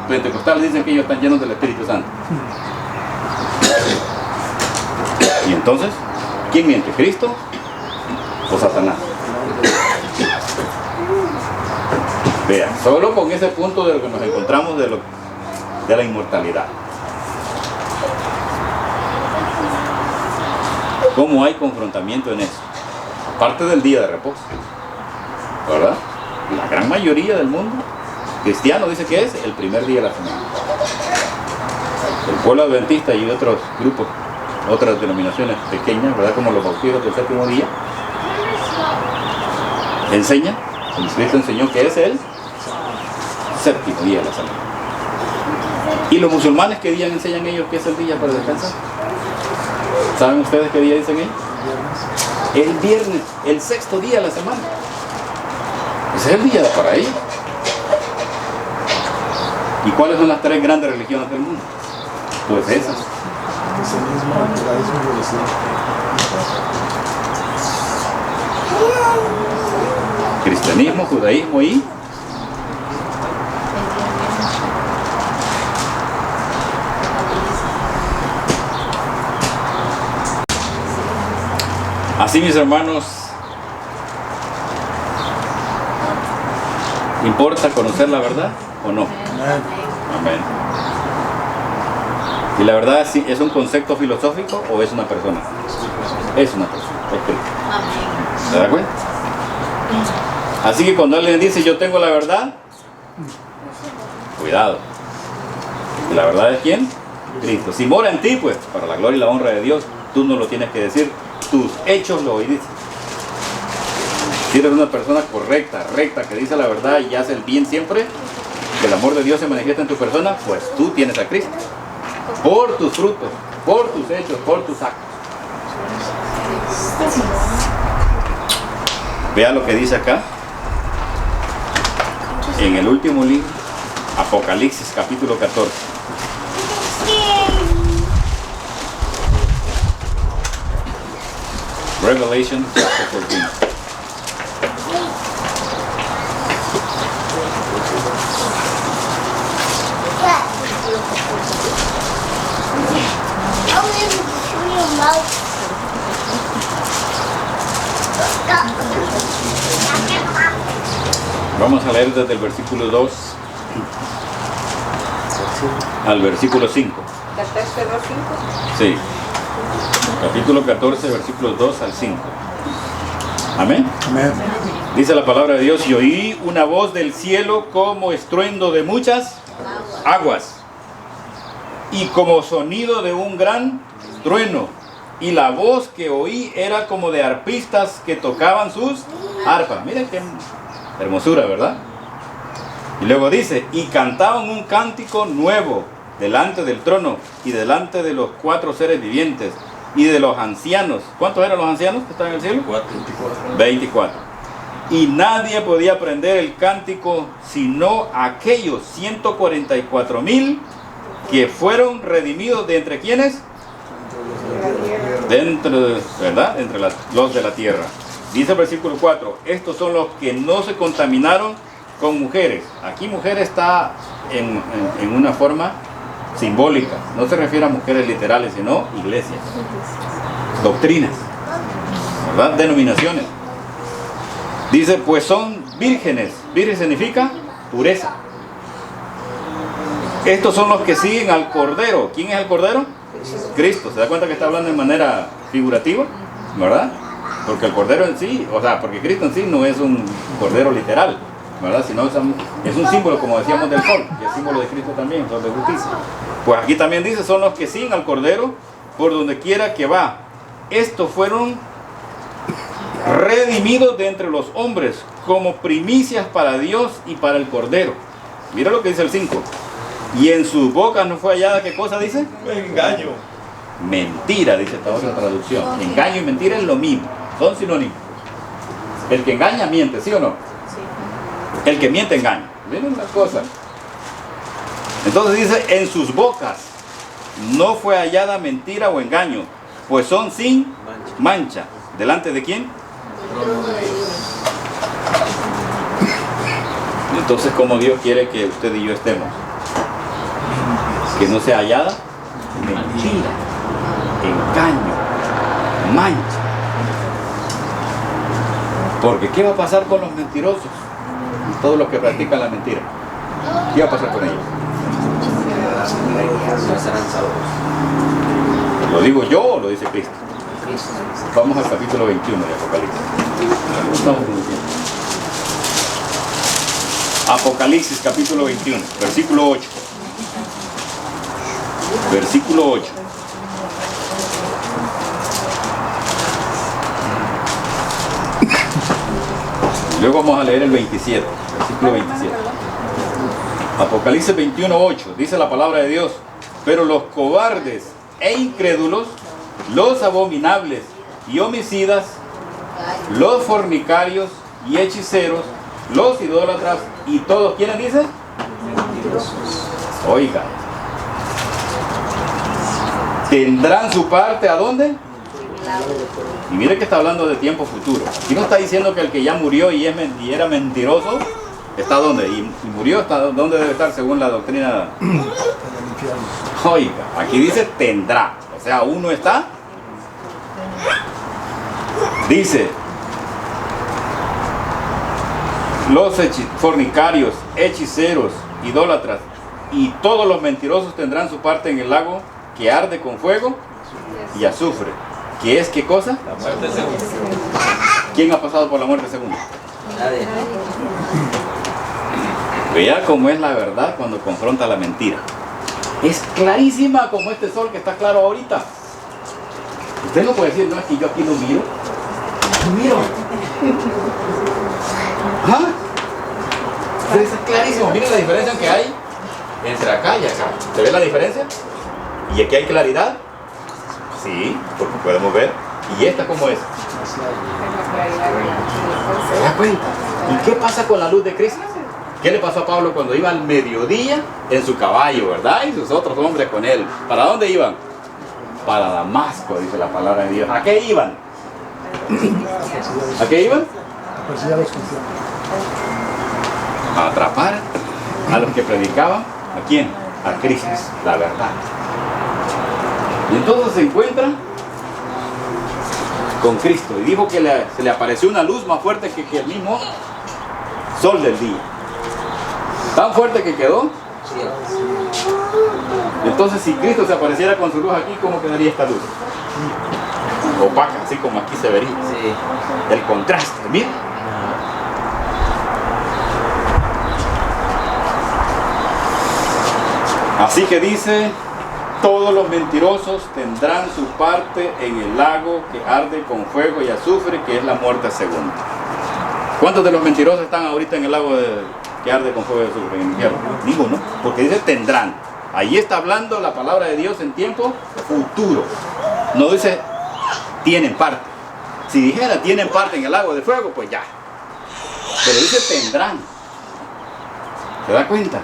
pentecostales, dicen que ellos están llenos del Espíritu Santo. Y entonces, ¿quién miente? ¿Cristo o Satanás? Vean, solo con ese punto de lo que nos encontramos de la inmortalidad. ¿Cómo hay confrontamiento en eso? Aparte del día de reposo, ¿verdad? La gran mayoría del mundo cristiano dice que es el primer día de la semana. El pueblo adventista y otros grupos, otras denominaciones pequeñas, ¿verdad? Como los bautizos del séptimo día, enseñan, Cristo enseñó que es el séptimo día de la semana. ¿Y los musulmanes qué día enseñan ellos que es el día para descansar? ¿Saben ustedes qué día dicen ellos? El viernes, el sexto día de la semana. Ese es el día para ellos. ¿Y cuáles son las 3 grandes religiones del mundo? Pues esas. Cristianismo, judaísmo y islam. Cristianismo, judaísmo y así, mis hermanos, ¿importa conocer la verdad o no? Amén. ¿Y la verdad es un concepto filosófico o es una persona? Es una persona, es Cristo. ¿Se da cuenta? Así que cuando alguien dice yo tengo la verdad, cuidado. ¿Y la verdad es quién? Cristo. Si mora en ti, pues, para la gloria y la honra de Dios, tú no lo tienes que decir, tus hechos lo dicen. Si eres una persona correcta, recta, que dice la verdad y hace el bien siempre, que el amor de Dios se manifiesta en tu persona, pues tú tienes a Cristo. Por tus frutos, por tus hechos, por tus actos. Vea lo que dice acá, en el último libro, Apocalipsis capítulo 14. Revelation chapter 14. Vamos a leer desde el versículo 2 al versículo 5. 14, 2, 5. Sí. Capítulo 14, versículos 2 al 5. Amén. Amén. Dice la palabra de Dios: y oí una voz del cielo como estruendo de muchas aguas y como sonido de un gran trueno. Y la voz que oí era como de arpistas que tocaban sus arpas. Miren qué hermosura, ¿verdad? Y luego dice: y cantaban un cántico nuevo delante del trono y delante de los 4 seres vivientes y de los ancianos. ¿Cuántos eran los ancianos que están en el cielo? 24. Y nadie podía aprender el cántico sino aquellos 144,000 que fueron redimidos de entre quienes, ¿verdad? Entre los de la tierra. Dice el versículo 4: estos son los que no se contaminaron con mujeres. Aquí mujer está en una forma simbólica, no se refiere a mujeres literales, sino iglesias, doctrinas, ¿verdad? Denominaciones. Dice, pues son vírgenes. Virgen significa pureza. Estos son los que siguen al Cordero. ¿Quién es el Cordero? Cristo. ¿Se da cuenta que está hablando de manera figurativa? ¿Verdad? Porque el Cordero en sí, o sea, porque Cristo en sí no es un Cordero literal, ¿verdad? Sino es un símbolo, como decíamos, del sol, que es símbolo de Cristo también, sol de justicia. Pues aquí también dice, son los que siguen al Cordero por donde quiera que va. Estos fueron redimidos de entre los hombres como primicias para Dios y para el Cordero. Mira lo que dice el 5. Y en sus bocas no fue hallada, ¿qué cosa dice? Engaño. Mentira, dice esta otra traducción. Engaño y mentira es lo mismo, son sinónimos. El que engaña miente, ¿sí o no? Sí. El que miente engaña. Miren las cosas. Entonces dice, en sus bocas no fue hallada mentira o engaño, pues son sin mancha. ¿Delante de quién? Entonces, ¿cómo Dios quiere que usted y yo estemos? Que no sea hallada mentira, engaño, mancha. Porque ¿qué va a pasar con los mentirosos? Todos los que practican la mentira. ¿Qué va a pasar con ellos? Serán salvos. ¿Lo digo yo o lo dice Cristo? Vamos al capítulo 21 de Apocalipsis. Estamos en el tiempo. Apocalipsis capítulo 21, versículo 8. Versículo 8. Luego vamos a leer el 27, versículo 27. Apocalipsis 21, 8. Dice la palabra de Dios: pero los cobardes e incrédulos, los abominables y homicidas, los fornicarios y hechiceros, los idólatras y todos, ¿quiénes dicen? Oiga, tendrán su parte ¿a dónde? Y mire que está hablando de tiempo futuro. Aquí no está diciendo que el que ya murió y era mentiroso, ¿está dónde? Y murió, ¿está dónde debe estar según la doctrina? En el infierno. Oiga, aquí dice tendrá. O sea, uno está. Dice, los fornicarios, hechiceros, idólatras y todos los mentirosos tendrán su parte en el lago que arde con fuego y azufre. ¿Qué es qué cosa? La muerte segunda. ¿Quién ha pasado por la muerte segunda? Nadie. Vea cómo es la verdad cuando confronta la mentira. Es clarísima como este sol que está claro ahorita. Usted no puede decir, no, es que yo aquí no miro. No miro. ¿Ah? Pero es clarísimo. Miren la diferencia que hay entre acá y acá. ¿Se ve la diferencia? ¿Y aquí hay claridad? Sí, porque podemos ver. ¿Y esta cómo es? ¿Se da cuenta? ¿Y qué pasa con la luz de Cristo? ¿Qué le pasó a Pablo cuando iba al mediodía en su caballo, verdad? Y sus otros hombres con él. ¿Para dónde iban? Para Damasco, dice la palabra de Dios. ¿A qué iban? ¿A qué iban? A perseguir a los cristianos. A atrapar a los que predicaban. ¿A quién? A Cristo, la verdad. Y entonces se encuentra con Cristo. Y dijo que se le apareció una luz más fuerte que el mismo sol del día. Tan fuerte que quedó. Entonces si Cristo se apareciera con su luz aquí, ¿cómo quedaría esta luz? Opaca, así como aquí se vería. Sí. El contraste, mira. Así que dice, todos los mentirosos tendrán su parte en el lago que arde con fuego y azufre, que es la muerte segunda. ¿Cuántos de los mentirosos están ahorita en el lago que arde con fuego y azufre, en el infierno? Ninguno, porque dice tendrán. Ahí está hablando la palabra de Dios en tiempo futuro. No dice tienen parte. Si dijera tienen parte en el lago de fuego, pues ya. Pero dice tendrán. ¿Se da cuenta?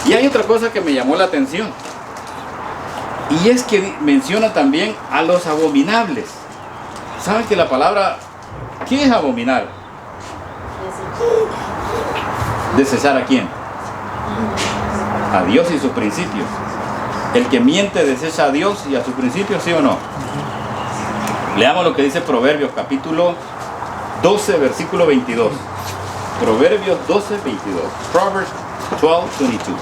Y hay otra cosa que me llamó la atención. Y es que menciona también a los abominables. ¿Saben que la palabra, qué es abominar? ¿Desechar a quién? A Dios y sus principios. El que miente desecha a Dios y a sus principios, ¿sí o no? Leamos lo que dice Proverbios capítulo 12, versículo 22. Proverbios 12, 22. Proverbs 12, 22.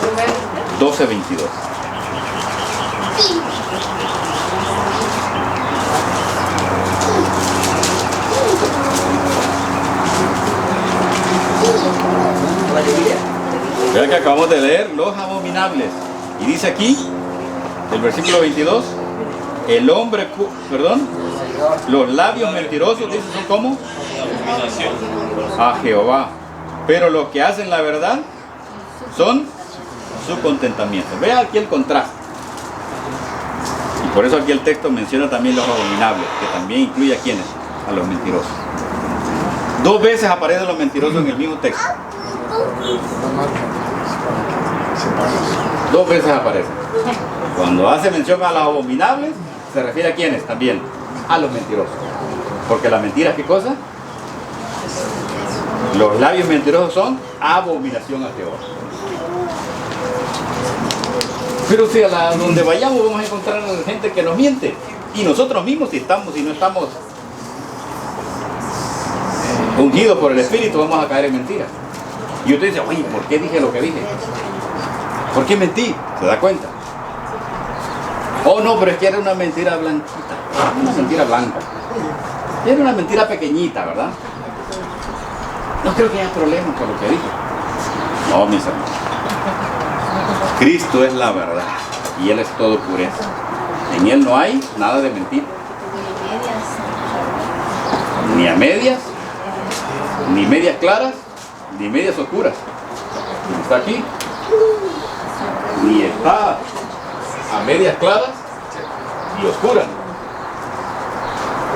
Proverbios 12, 22. Vean que acabamos de leer los abominables. Y dice aquí, el versículo 22, el hombre, los labios mentirosos, dice, son como a Jehová. Pero los que hacen la verdad son su contentamiento. Vean aquí el contraste. Y por eso aquí el texto menciona también los abominables, que también incluye a quienes, a los mentirosos. 2 veces aparecen los mentirosos en el mismo texto. 2 veces aparecen. Cuando hace mención a los abominables, se refiere a quienes también, a los mentirosos. Porque la mentira, ¿qué cosa? Los labios mentirosos son abominación a Jehová. Pero si a donde vayamos vamos a encontrar gente que nos miente. Y nosotros mismos, si no estamos ungidos por el Espíritu, vamos a caer en mentiras. Y usted dice, oye, ¿por qué dije lo que dije? ¿Por qué mentí? ¿Se da cuenta? Oh, no, pero es que era una mentira blanquita. Una mentira blanca. Era una mentira pequeñita, ¿verdad? No creo que haya problema con lo que dije. No, mis hermanos. Cristo es la verdad. Y Él es todo pureza. En Él no hay nada de mentira. Ni a medias, ni medias claras, ni medias oscuras. Ni está aquí, ni está a medias claras y oscuras.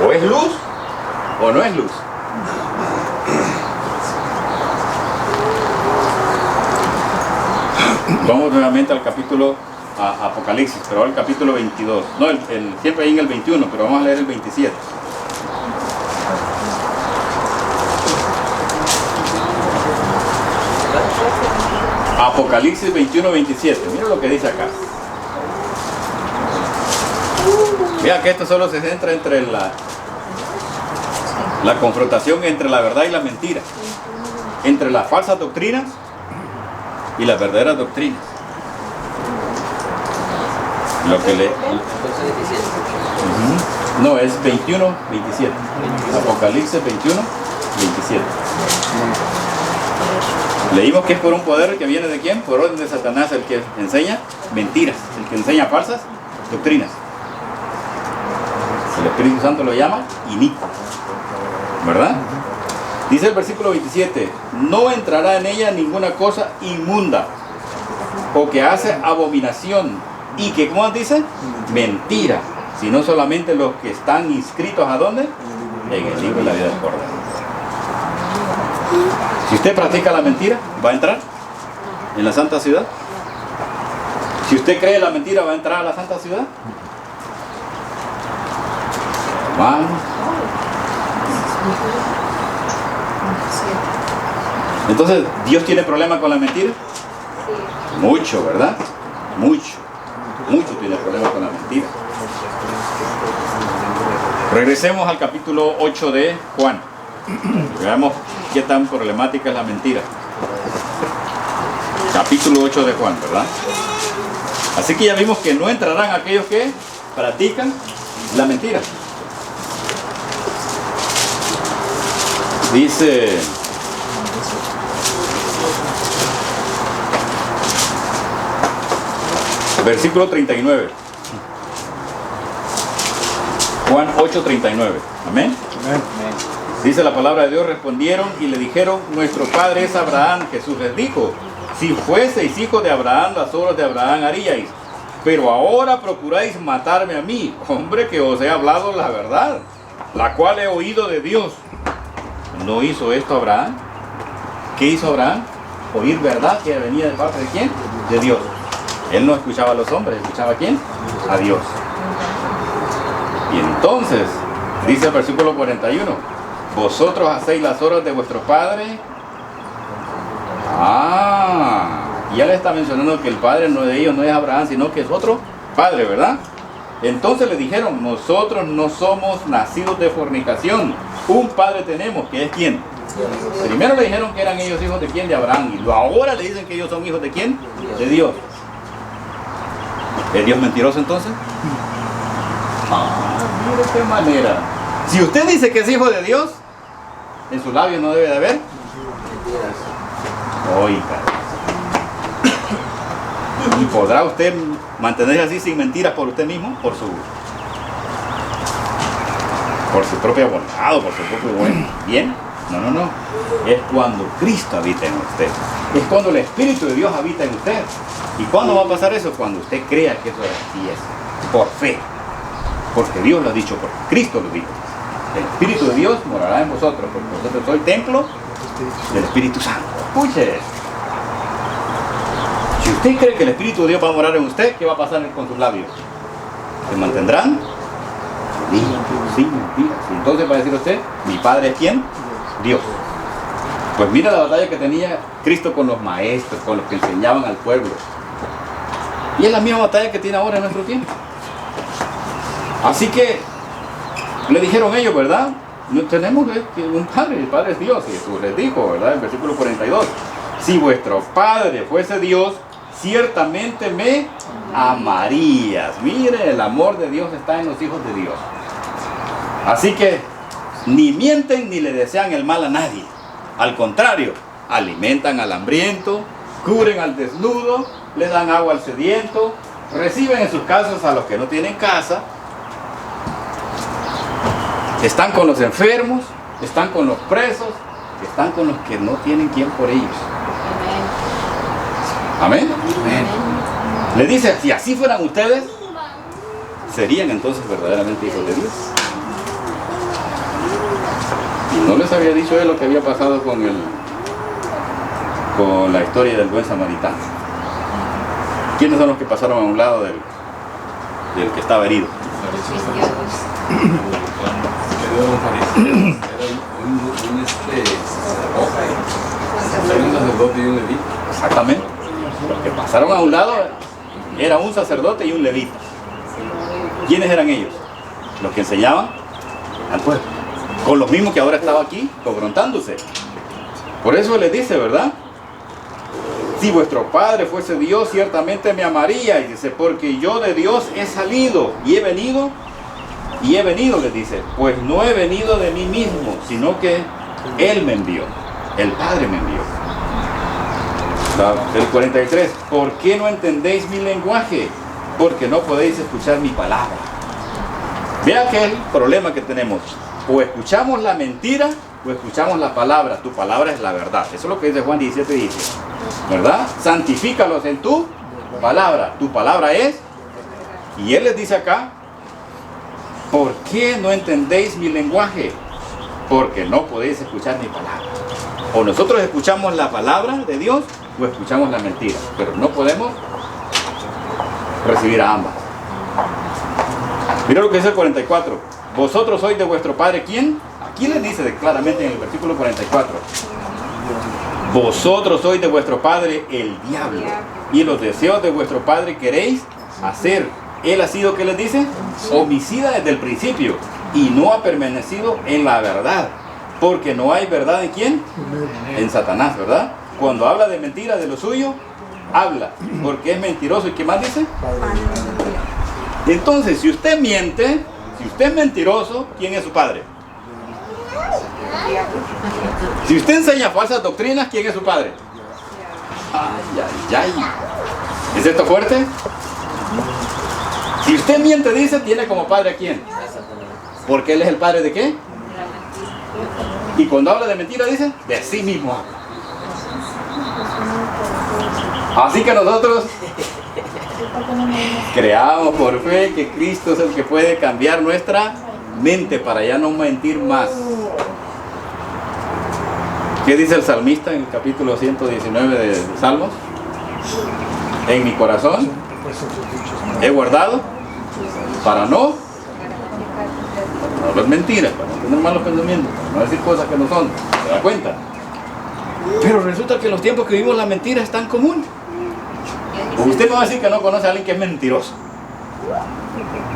O es luz o no es luz. Vamos nuevamente al capítulo Apocalipsis, pero ahora el capítulo 22. No, siempre hay en el 21, pero vamos a leer el 27. Apocalipsis 21, 27. Mira lo que dice acá. Mira que esto solo se centra entre la confrontación entre la verdad y la mentira, entre las falsas doctrinas y las verdaderas doctrinas. Lo que le... No, es 21, 27. Apocalipsis 21, 27. Leímos que es por un poder que viene de quién? Por orden de Satanás, el que enseña mentiras, el que enseña falsas doctrinas. El Espíritu Santo lo llama inicuo, ¿verdad? Dice el versículo 27, no entrará en ella ninguna cosa inmunda o que hace abominación y que, ¿cómo dice? Mentira, sino solamente los que están inscritos ¿a dónde? En el libro de la vida del Cordero. Si usted practica la mentira, ¿va a entrar en la santa ciudad? Si usted cree la mentira, ¿va a entrar a la santa ciudad? Hermano. Entonces, ¿Dios tiene problema con la mentira? Mucho, ¿verdad? Mucho tiene problema con la mentira. Regresemos al capítulo 8 de Juan. Veamos qué tan problemática es la mentira. Capítulo 8 de Juan, ¿verdad? Así que ya vimos que no entrarán aquellos que practican la mentira. Dice... versículo 39. Juan 8:39. Amén. Dice la palabra de Dios, respondieron y le dijeron, nuestro padre es Abraham. Jesús les dijo, si fueseis hijos de Abraham, las obras de Abraham haríais. Pero ahora procuráis matarme a mí, hombre, que os he hablado la verdad, la cual he oído de Dios. ¿No hizo esto Abraham? ¿Qué hizo Abraham? Oír verdad que venía de parte de ¿quién? De Dios. Él no escuchaba a los hombres, escuchaba a ¿quién? A Dios. Y entonces, dice el versículo 41, vosotros hacéis las obras de vuestro padre. Ya le está mencionando que el padre no de ellos no es Abraham, sino que es otro padre, ¿verdad? Entonces le dijeron, nosotros no somos nacidos de fornicación, un padre tenemos, que es ¿quién? Primero le dijeron que eran ellos hijos de ¿quién? De Abraham, y ahora le dicen que ellos son hijos de ¿quién? De Dios. ¿Es Dios mentiroso entonces? Mire qué manera. Si usted dice que es hijo de Dios, en sus labios no debe de haber oiga. ¿Y podrá usted mantenerse así sin mentiras por usted mismo? Por su propia voluntad o por su propio bien. No. Es cuando Cristo habita en usted. Es cuando el Espíritu de Dios habita en usted. ¿Y cuándo va a pasar eso? Cuando usted crea que eso así es. Por fe. Porque Dios lo ha dicho, porque Cristo lo dijo. El Espíritu de Dios morará en vosotros, porque vosotros sois templo del Espíritu Santo. Escuche eso. Si usted cree que el Espíritu de Dios va a morar en usted, ¿qué va a pasar con sus labios? ¿Se mantendrán? Sin mentiras. Y entonces va a decir usted, ¿mi Padre es quién? Dios. Pues mira la batalla que tenía Cristo con los maestros, con los que enseñaban al pueblo. Y es la misma batalla que tiene ahora en nuestro tiempo. Así que le dijeron ellos, ¿verdad? No tenemos un padre, el Padre es Dios. Y Jesús les dijo, ¿verdad? En versículo 42, si vuestro Padre fuese Dios, ciertamente me amarías. Mire, el amor de Dios está en los hijos de Dios. Así que ni mienten ni le desean el mal a nadie. Al contrario, alimentan al hambriento, cubren al desnudo, le dan agua al sediento, reciben en sus casas a los que no tienen casa, están con los enfermos, están con los presos, están con los que no tienen quien por ellos. Amén. Amén. Le dice, si así fueran ustedes, serían entonces verdaderamente hijos de Dios. Y no les había dicho él lo que había pasado con la historia del buen samaritano. ¿Quiénes son los que pasaron a un lado del que estaba herido? Era un fariseo, era un sacerdote y un levita. Exactamente. Los que pasaron a un lado era un sacerdote y un levita. ¿Quiénes eran ellos? Los que enseñaban al pueblo. Con los mismos que ahora estaba aquí confrontándose. Por eso les dice, ¿verdad? Si vuestro padre fuese Dios, ciertamente me amaría. Y dice, porque yo de Dios he salido y he venido, les dice, pues no he venido de mí mismo, sino que Él me envió. El Padre me envió. El 43, ¿por qué no entendéis mi lenguaje? Porque no podéis escuchar mi palabra. Vea que es el problema que tenemos. O escuchamos la mentira o escuchamos la palabra. Tu palabra es la verdad. Eso es lo que dice Juan 17, dice. ¿Verdad? Santifícalos en tu palabra. Tu palabra es. Y Él les dice acá, ¿por qué no entendéis mi lenguaje? Porque no podéis escuchar mi palabra. O nosotros escuchamos la palabra de Dios o escuchamos la mentira. Pero no podemos recibir a ambas. Mira lo que dice el 44. Vosotros sois de vuestro padre, ¿quién? Aquí les dice claramente en el versículo 44. Vosotros sois de vuestro padre el diablo, y los deseos de vuestro padre queréis hacer. Él ha sido, ¿qué les dice? Homicida desde el principio, y no ha permanecido en la verdad, porque no hay verdad en ¿quién? En Satanás, ¿verdad? Cuando habla de mentira de lo suyo, habla, porque es mentiroso. ¿Y qué más dice? Entonces, si usted miente, si usted es mentiroso, ¿quién es su padre? Si usted enseña falsas doctrinas, ¿quién es su padre? Ay, ay, ay. ¿Es esto fuerte? Si usted miente, dice, ¿tiene como padre a quién? Porque él es el padre de qué? Y cuando habla de mentira, dice, de sí mismo habla. Así que nosotros creamos por fe que Cristo es el que puede cambiar nuestra mente para ya no mentir más. ¿Qué dice el salmista en el capítulo 119 de Salmos? En mi corazón he guardado para no hablar mentiras, para no tener malos pensamientos, para no decir cosas que no son. ¿Se da cuenta? Pero resulta que en los tiempos que vivimos la mentira es tan común. Usted me va a decir que no conoce a alguien que es mentiroso.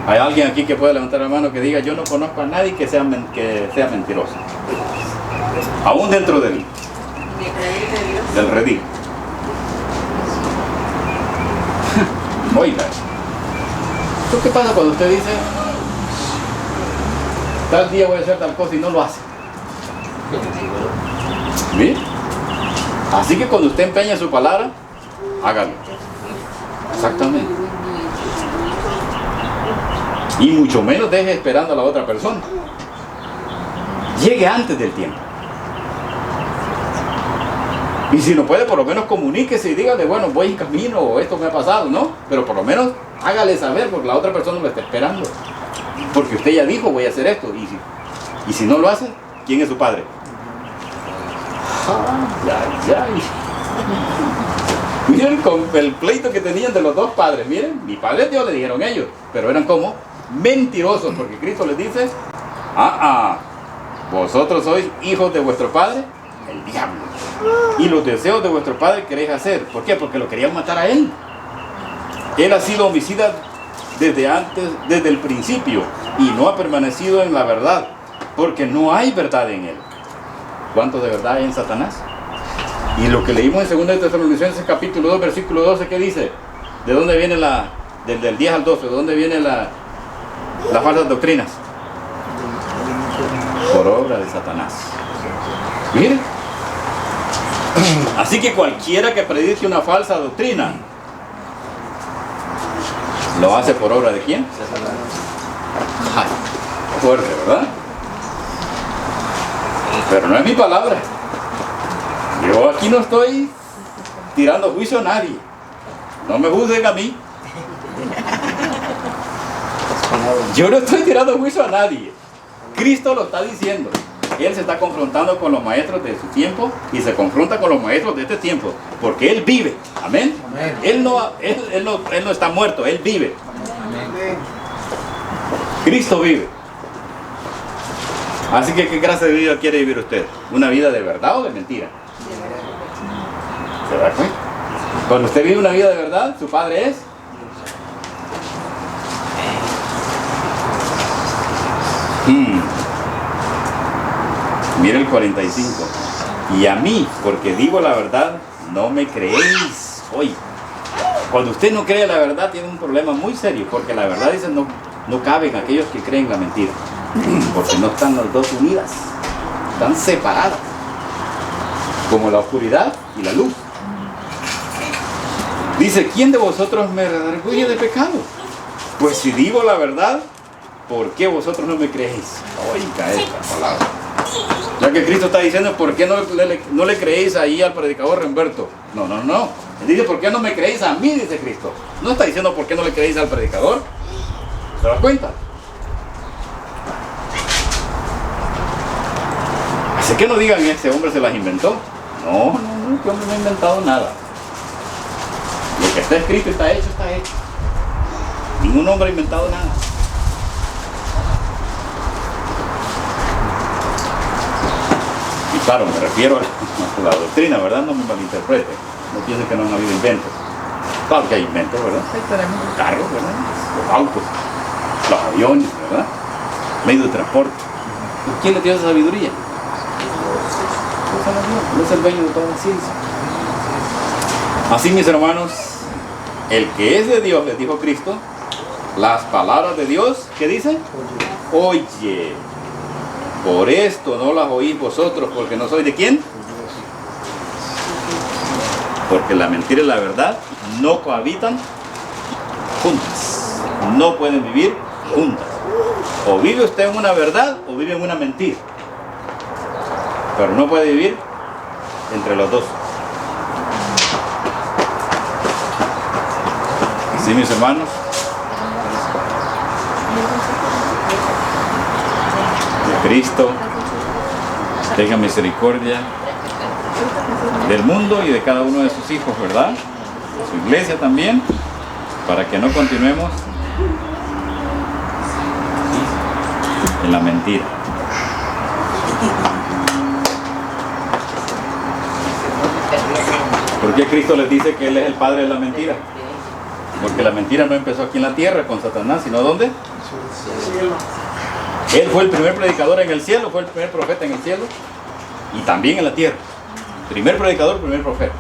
¿Hay alguien aquí que pueda levantar la mano que diga, yo no conozco a nadie que sea mentiroso? Aún dentro del redil. Oiga, ¿esto qué pasa cuando usted dice, tal día voy a hacer tal cosa y no lo hace? ¿Sí? Así que cuando usted empeña su palabra, hágalo. Exactamente. Y mucho menos deje esperando a la otra persona. Llegue antes del tiempo. Y si no puede, por lo menos comuníquese y dígale, bueno, voy en camino o esto me ha pasado, ¿no? Pero por lo menos hágale saber, porque la otra persona lo está esperando. Porque usted ya dijo, voy a hacer esto. Y si no lo hace, ¿quién es su padre? Ay, ay, ay. Miren con el pleito que tenían de los dos padres. Miren, mi padre es Dios, le dijeron ellos. Pero eran como mentirosos, porque Cristo les dice, vosotros sois hijos de vuestro padre, el diablo. Y los deseos de vuestro padre queréis hacer. ¿Por qué? Porque lo querían matar a él. Él ha sido homicida desde el principio, y no ha permanecido en la verdad, porque no hay verdad en él. ¿Cuánto de verdad hay en Satanás? Y lo que leímos en 2 de Tesalonicenses capítulo 2, versículo 12, ¿qué dice? ¿De dónde viene desde el 10 al 12, de dónde vienen las falsas doctrinas? Por obra de Satanás. Miren. Así que cualquiera que predique una falsa doctrina, ¿lo hace por obra de quién? Ay, fuerte, ¿verdad? Pero no es mi palabra. Yo aquí no estoy tirando juicio a nadie. No me juzguen a mí. Yo no estoy tirando juicio a nadie. Cristo lo está diciendo. Él se está confrontando con los maestros de su tiempo y se confronta con los maestros de este tiempo, porque Él vive. Amén. Él no está muerto, Él vive. Cristo vive. Así que, ¿qué clase de vida quiere vivir usted? ¿Una vida de verdad o de mentira? ¿Se da cuenta? Cuando usted vive una vida de verdad, su padre es. Mire el 45. Y a mí, porque digo la verdad, no me creéis. Oye, cuando usted no cree la verdad, tiene un problema muy serio, porque la verdad dice no caben aquellos que creen la mentira, porque no están las dos unidas, están separadas, como la oscuridad y la luz. Dice, ¿quién de vosotros me redarguye de pecado? Pues si digo la verdad, ¿por qué vosotros no me creéis? Oiga esta palabra. Ya que Cristo está diciendo, ¿por qué no le creéis ahí al predicador Remberto? No. Él dice, ¿por qué no me creéis a mí? Dice Cristo. No está diciendo, ¿por qué no le creéis al predicador? ¿Se da cuenta? Así que no digan, ese hombre se las inventó. No, este hombre no ha inventado nada. Lo que está escrito está hecho, está hecho. Ningún hombre ha inventado nada. Y claro, me refiero a la doctrina, ¿verdad? No me malinterprete. No piensen que no han habido inventos. Claro que hay inventos, ¿verdad? Ahí tenemos los carros, ¿verdad? Los autos, los aviones, ¿verdad? Medios de transporte. ¿Quién le dio esa sabiduría? Él es el dueño de toda la ciencia. Así, mis hermanos, el que es de Dios, les dijo Cristo, las palabras de Dios, ¿qué dice? Oye, por esto no las oís vosotros, porque no soy de quién. Porque la mentira y la verdad no cohabitan juntas, no pueden vivir juntas. O vive usted en una verdad o vive en una mentira, pero no puede vivir entre los dos. ¿Sí, mis hermanos? Que Cristo tenga misericordia del mundo y de cada uno de sus hijos, ¿verdad? De su iglesia también, para que no continuemos en la mentira. ¿Por qué Cristo les dice que Él es el padre de la mentira? Porque la mentira no empezó aquí en la tierra con Satanás, sino ¿dónde? Él fue el primer predicador en el cielo, fue el primer profeta en el cielo y también en la tierra. Primer predicador, primer profeta.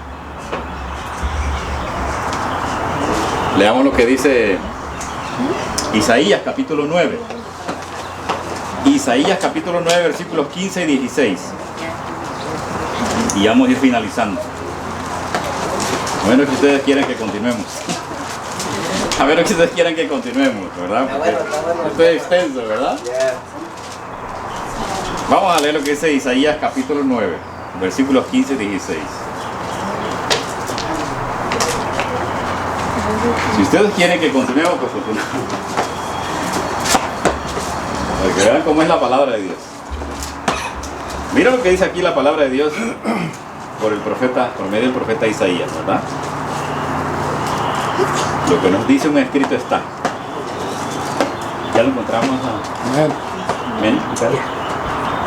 Leamos lo que dice Isaías capítulo 9. Isaías capítulo 9, versículos 15 y 16. Y vamos a ir finalizando. A menos que ustedes quieran que continuemos. A menos que ustedes quieran que continuemos, ¿verdad? Porque esto es extenso, ¿verdad? Vamos a leer lo que dice Isaías capítulo 9, versículos 15 y 16. Si ustedes quieren que continuemos, pues continuamos. Para que vean cómo es la palabra de Dios. Mira lo que dice aquí la palabra de Dios por medio del profeta Isaías, ¿verdad? Lo que nos dice un escrito está. Ya lo encontramos. Amén.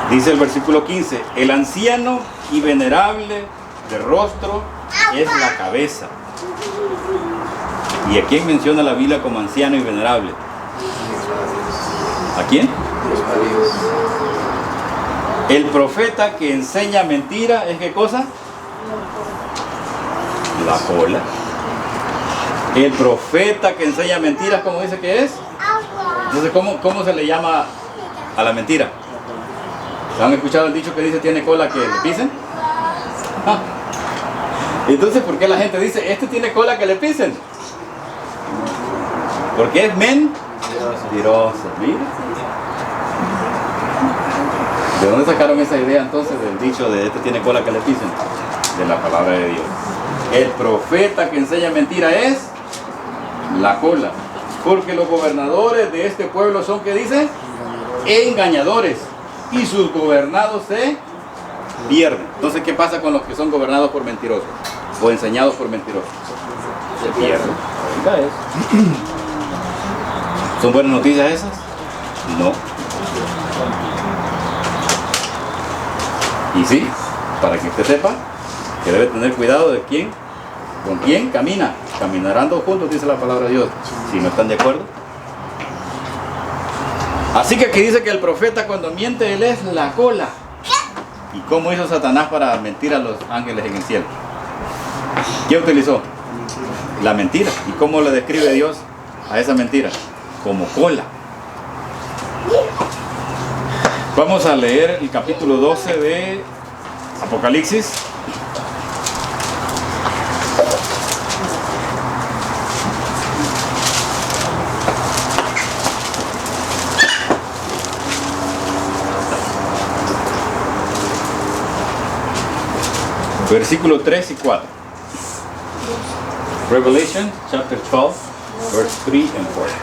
Dice el versículo 15: el anciano y venerable de rostro es la cabeza. ¿Y a quién menciona la Biblia como anciano y venerable? ¿A quién? El profeta que enseña mentira es ¿qué cosa? La cola. El profeta que enseña mentiras, ¿cómo dice que es? Entonces, ¿cómo se le llama a la mentira? ¿Han escuchado el dicho que dice tiene cola que le pisen? Ah. Entonces, ¿por qué la gente dice este tiene cola que le pisen? Porque es mentiroso. Mira. ¿De dónde sacaron esa idea entonces del dicho de este tiene cola que le pisen? De la palabra de Dios. El profeta que enseña mentira es la cola. Porque los gobernadores de este pueblo son, ¿qué dice? Engañadores. y sus gobernados se pierden. Entonces, ¿qué pasa con los que son gobernados por mentirosos o enseñados por mentirosos? Se pierden. Oiga eso. ¿Son buenas noticias esas? No. Y sí, para que usted sepa que debe tener cuidado de quién, con quién camina. Caminarán dos juntos, dice la palabra de Dios, si no están de acuerdo. Así que aquí dice que el profeta cuando miente, él es la cola. ¿Y cómo hizo Satanás para mentir a los ángeles en el cielo? ¿Qué utilizó? La mentira. ¿Y cómo le describe Dios a esa mentira? Como cola. Vamos a leer el capítulo 12 de Apocalipsis. Versículos 3 y 4. Revelation chapter 12, verse 3 and 4.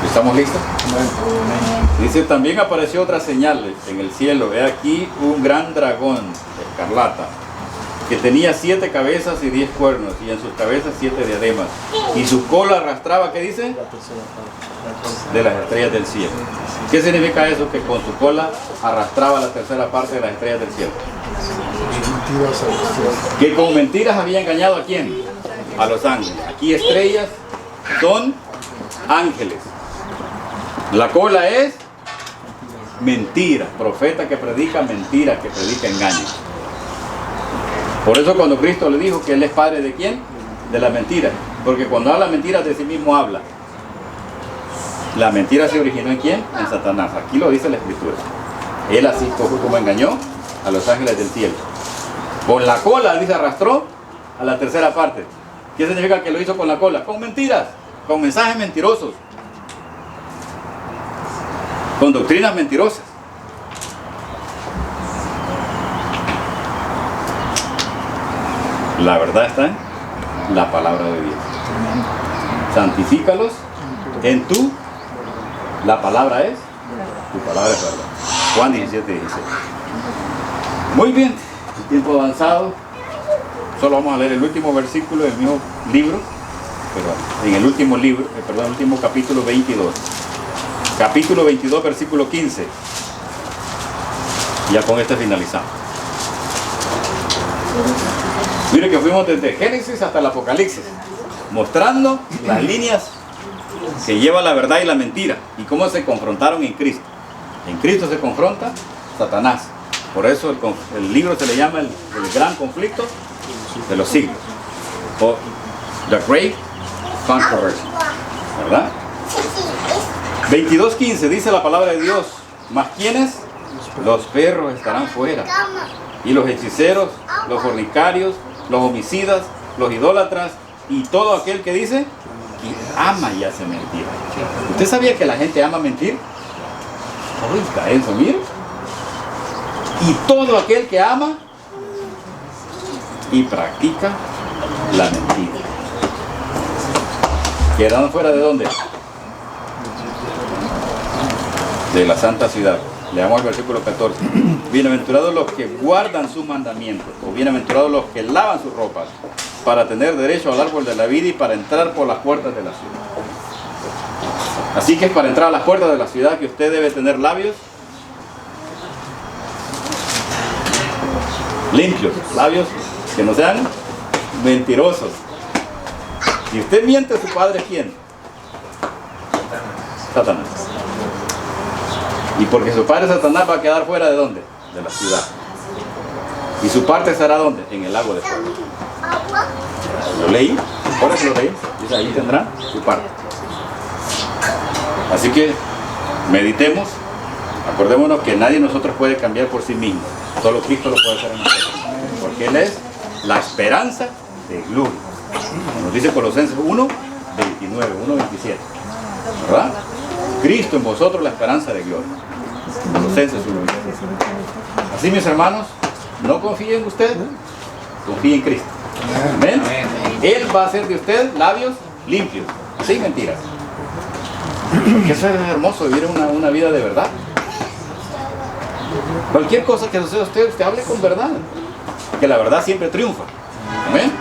¿Estamos listos? Dice, también apareció otra señal en el cielo. He aquí un gran dragón escarlata, que tenía 7 cabezas y 10 cuernos, y en sus cabezas 7 diademas. Y su cola arrastraba, ¿qué dice? De las estrellas del cielo. ¿Qué significa eso? Que con su cola arrastraba la tercera parte de las estrellas del cielo. Que con mentiras había engañado ¿a quién? A los ángeles. Aquí estrellas son ángeles. La cola es mentira, profeta que predica mentira, que predica engaño. Por eso cuando Cristo le dijo que Él es padre ¿de quién? De la mentira. Porque cuando habla mentiras de sí mismo habla. La mentira se originó ¿en quién? En Satanás. Aquí lo dice la Escritura. Él así como engañó a los ángeles del cielo. Con la cola, dice, arrastró a la tercera parte. ¿Qué significa que lo hizo con la cola? Con mentiras, con mensajes mentirosos, con doctrinas mentirosas. La verdad está en la palabra de Dios. Santifícalos en tu, la palabra es, tu palabra es verdad. Juan 17, 16. Muy bien, el tiempo avanzado. Solo vamos a leer el último versículo del mismo libro, pero en el último libro, el último capítulo 22. Capítulo 22, versículo 15. Ya con este finalizamos. Mire que fuimos desde Génesis hasta el Apocalipsis, mostrando las líneas que llevan la verdad y la mentira, y cómo se confrontaron en Cristo. En Cristo se confronta Satanás. Por eso el libro se le llama el gran conflicto de los siglos, o The Great Controversy, ¿verdad? 22:15 dice la palabra de Dios: ¿mas quiénes? Los perros estarán fuera, y los hechiceros, los fornicarios, los homicidas, los idólatras, y todo aquel que dice y ama y hace mentira. ¿Usted sabía que la gente ama mentir? Oiga eso, mire. Y todo aquel que ama y practica la mentira. ¿Quedaron fuera de dónde? De la santa ciudad. Leamos el versículo 14. Bienaventurados los que guardan sus mandamientos, o bienaventurados los que lavan sus ropas, para tener derecho al árbol de la vida y para entrar por las puertas de la ciudad. Así que es para entrar a las puertas de la ciudad que usted debe tener labios limpios, labios que no sean mentirosos. Si usted miente, su padre es ¿quién? Satanás. Y porque su padre Satanás va a quedar fuera ¿de dónde? De la ciudad. ¿Y su parte estará dónde? En el lago de fuego. Lo leí, por eso lo leí. Dice, ahí tendrá su parte. Así que meditemos. Acordémonos que nadie de nosotros puede cambiar por sí mismo. Solo Cristo lo puede hacer en nosotros. Porque Él es la esperanza de gloria. Nos dice Colosenses 1, 29, 1, 27. ¿Verdad? Cristo en vosotros la esperanza de gloria. Colosenses 1, 27. Así, mis hermanos, no confíen en usted, confíen en Cristo. Amén. Él va a hacer de usted labios limpios, sin mentiras. Porque eso es hermoso, vivir una vida de verdad. Cualquier cosa que suceda a usted hable con verdad. Que la verdad siempre triunfa. ¿Amén?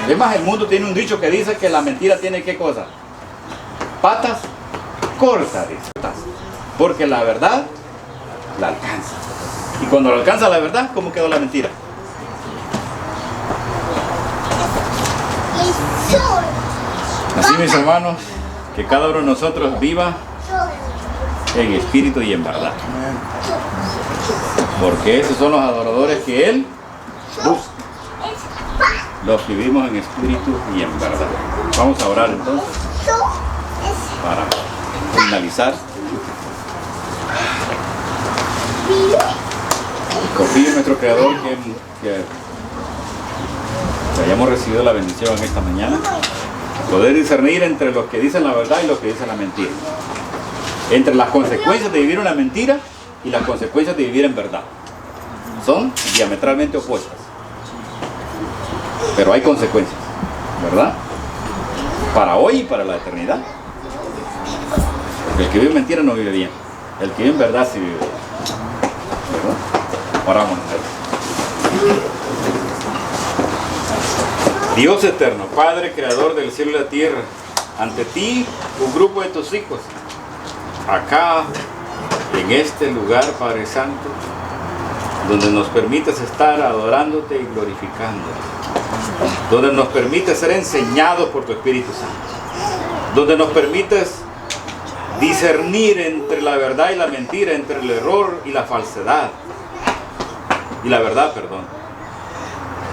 Es más, el mundo tiene un dicho que dice que la mentira tiene ¿qué cosa? Patas cortas, dice. Porque la verdad la alcanza. Y cuando la alcanza la verdad, ¿cómo quedó la mentira? Así, mis hermanos, que cada uno de nosotros viva en espíritu y en verdad. Porque esos son los adoradores que Él busca. Los que vivimos en espíritu y en verdad. Vamos a orar entonces para finalizar. Confío en nuestro Creador que hayamos recibido la bendición en esta mañana. Poder discernir entre los que dicen la verdad y los que dicen la mentira. Entre las consecuencias de vivir una mentira y las consecuencias de vivir en verdad. Son diametralmente opuestas. Pero hay consecuencias, ¿verdad? Para hoy y para la eternidad. Porque el que vive en mentira no vive bien. El que vive en verdad sí vive bien. ¿Verdad? Oramos. Dios eterno, Padre, Creador del cielo y la tierra, ante ti, un grupo de tus hijos, acá, en este lugar, Padre Santo, donde nos permites estar adorándote y glorificándote, donde nos permites ser enseñados por tu Espíritu Santo, donde nos permites discernir entre la verdad y la mentira, entre el error y la falsedad, y la verdad, perdón.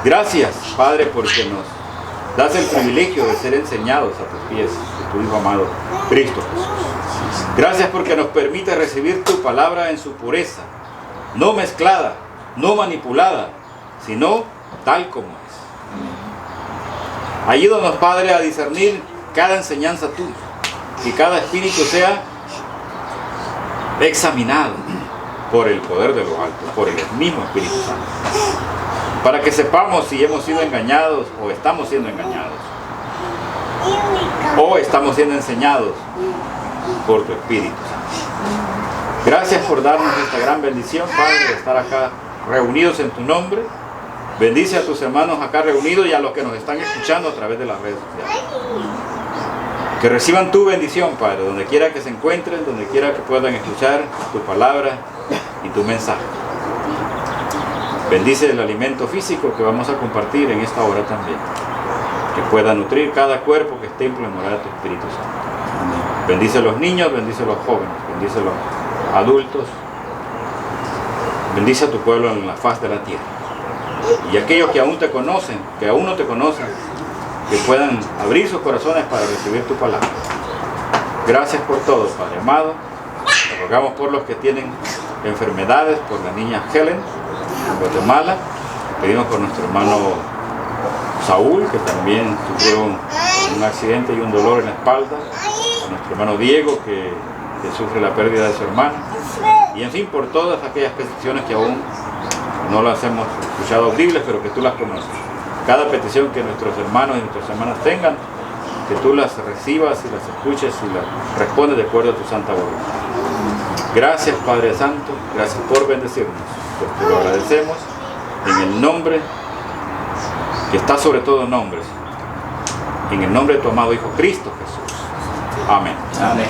Gracias, Padre, porque nos das el privilegio de ser enseñados a tus pies, de tu Hijo amado, Cristo Jesús. Gracias porque nos permite recibir tu palabra en su pureza, no mezclada, no manipulada, sino tal como es. Ayúdanos, Padre, a discernir cada enseñanza tuya, que cada espíritu sea examinado por el poder de lo alto, por el mismo Espíritu Santo, para que sepamos si hemos sido engañados o estamos siendo engañados, o estamos siendo enseñados por tu Espíritu Santo. Gracias por darnos esta gran bendición, Padre, de estar acá reunidos en tu nombre. Bendice a tus hermanos acá reunidos y a los que nos están escuchando a través de las redes sociales. Que reciban tu bendición, Padre, donde quiera que se encuentren, donde quiera que puedan escuchar tu palabra y tu mensaje. Bendice el alimento físico que vamos a compartir en esta hora también. Que pueda nutrir cada cuerpo que esté en plena morada de tu Espíritu Santo. Bendice a los niños, bendice a los jóvenes, bendice a los adultos. Bendice a tu pueblo en la faz de la tierra. Y aquellos que aún te conocen, que aún no te conocen, que puedan abrir sus corazones para recibir tu palabra. Gracias por todo, Padre amado. Te rogamos por los que tienen enfermedades, por la niña Helen en Guatemala. Pedimos por nuestro hermano Saúl, que también sufrió un accidente y un dolor en la espalda. Por nuestro hermano Diego, que sufre la pérdida de su hermana. Y en fin, por todas aquellas peticiones que aún no las hemos escuchado audibles, pero que tú las conoces. Cada petición que nuestros hermanos y nuestras hermanas tengan, que tú las recibas y las escuches y las respondes de acuerdo a tu santa voluntad. Gracias, Padre Santo, gracias por bendecirnos. Pues te lo agradecemos en el nombre que está sobre todo nombres, en el nombre de tu amado Hijo Cristo Jesús. Amén. Amén.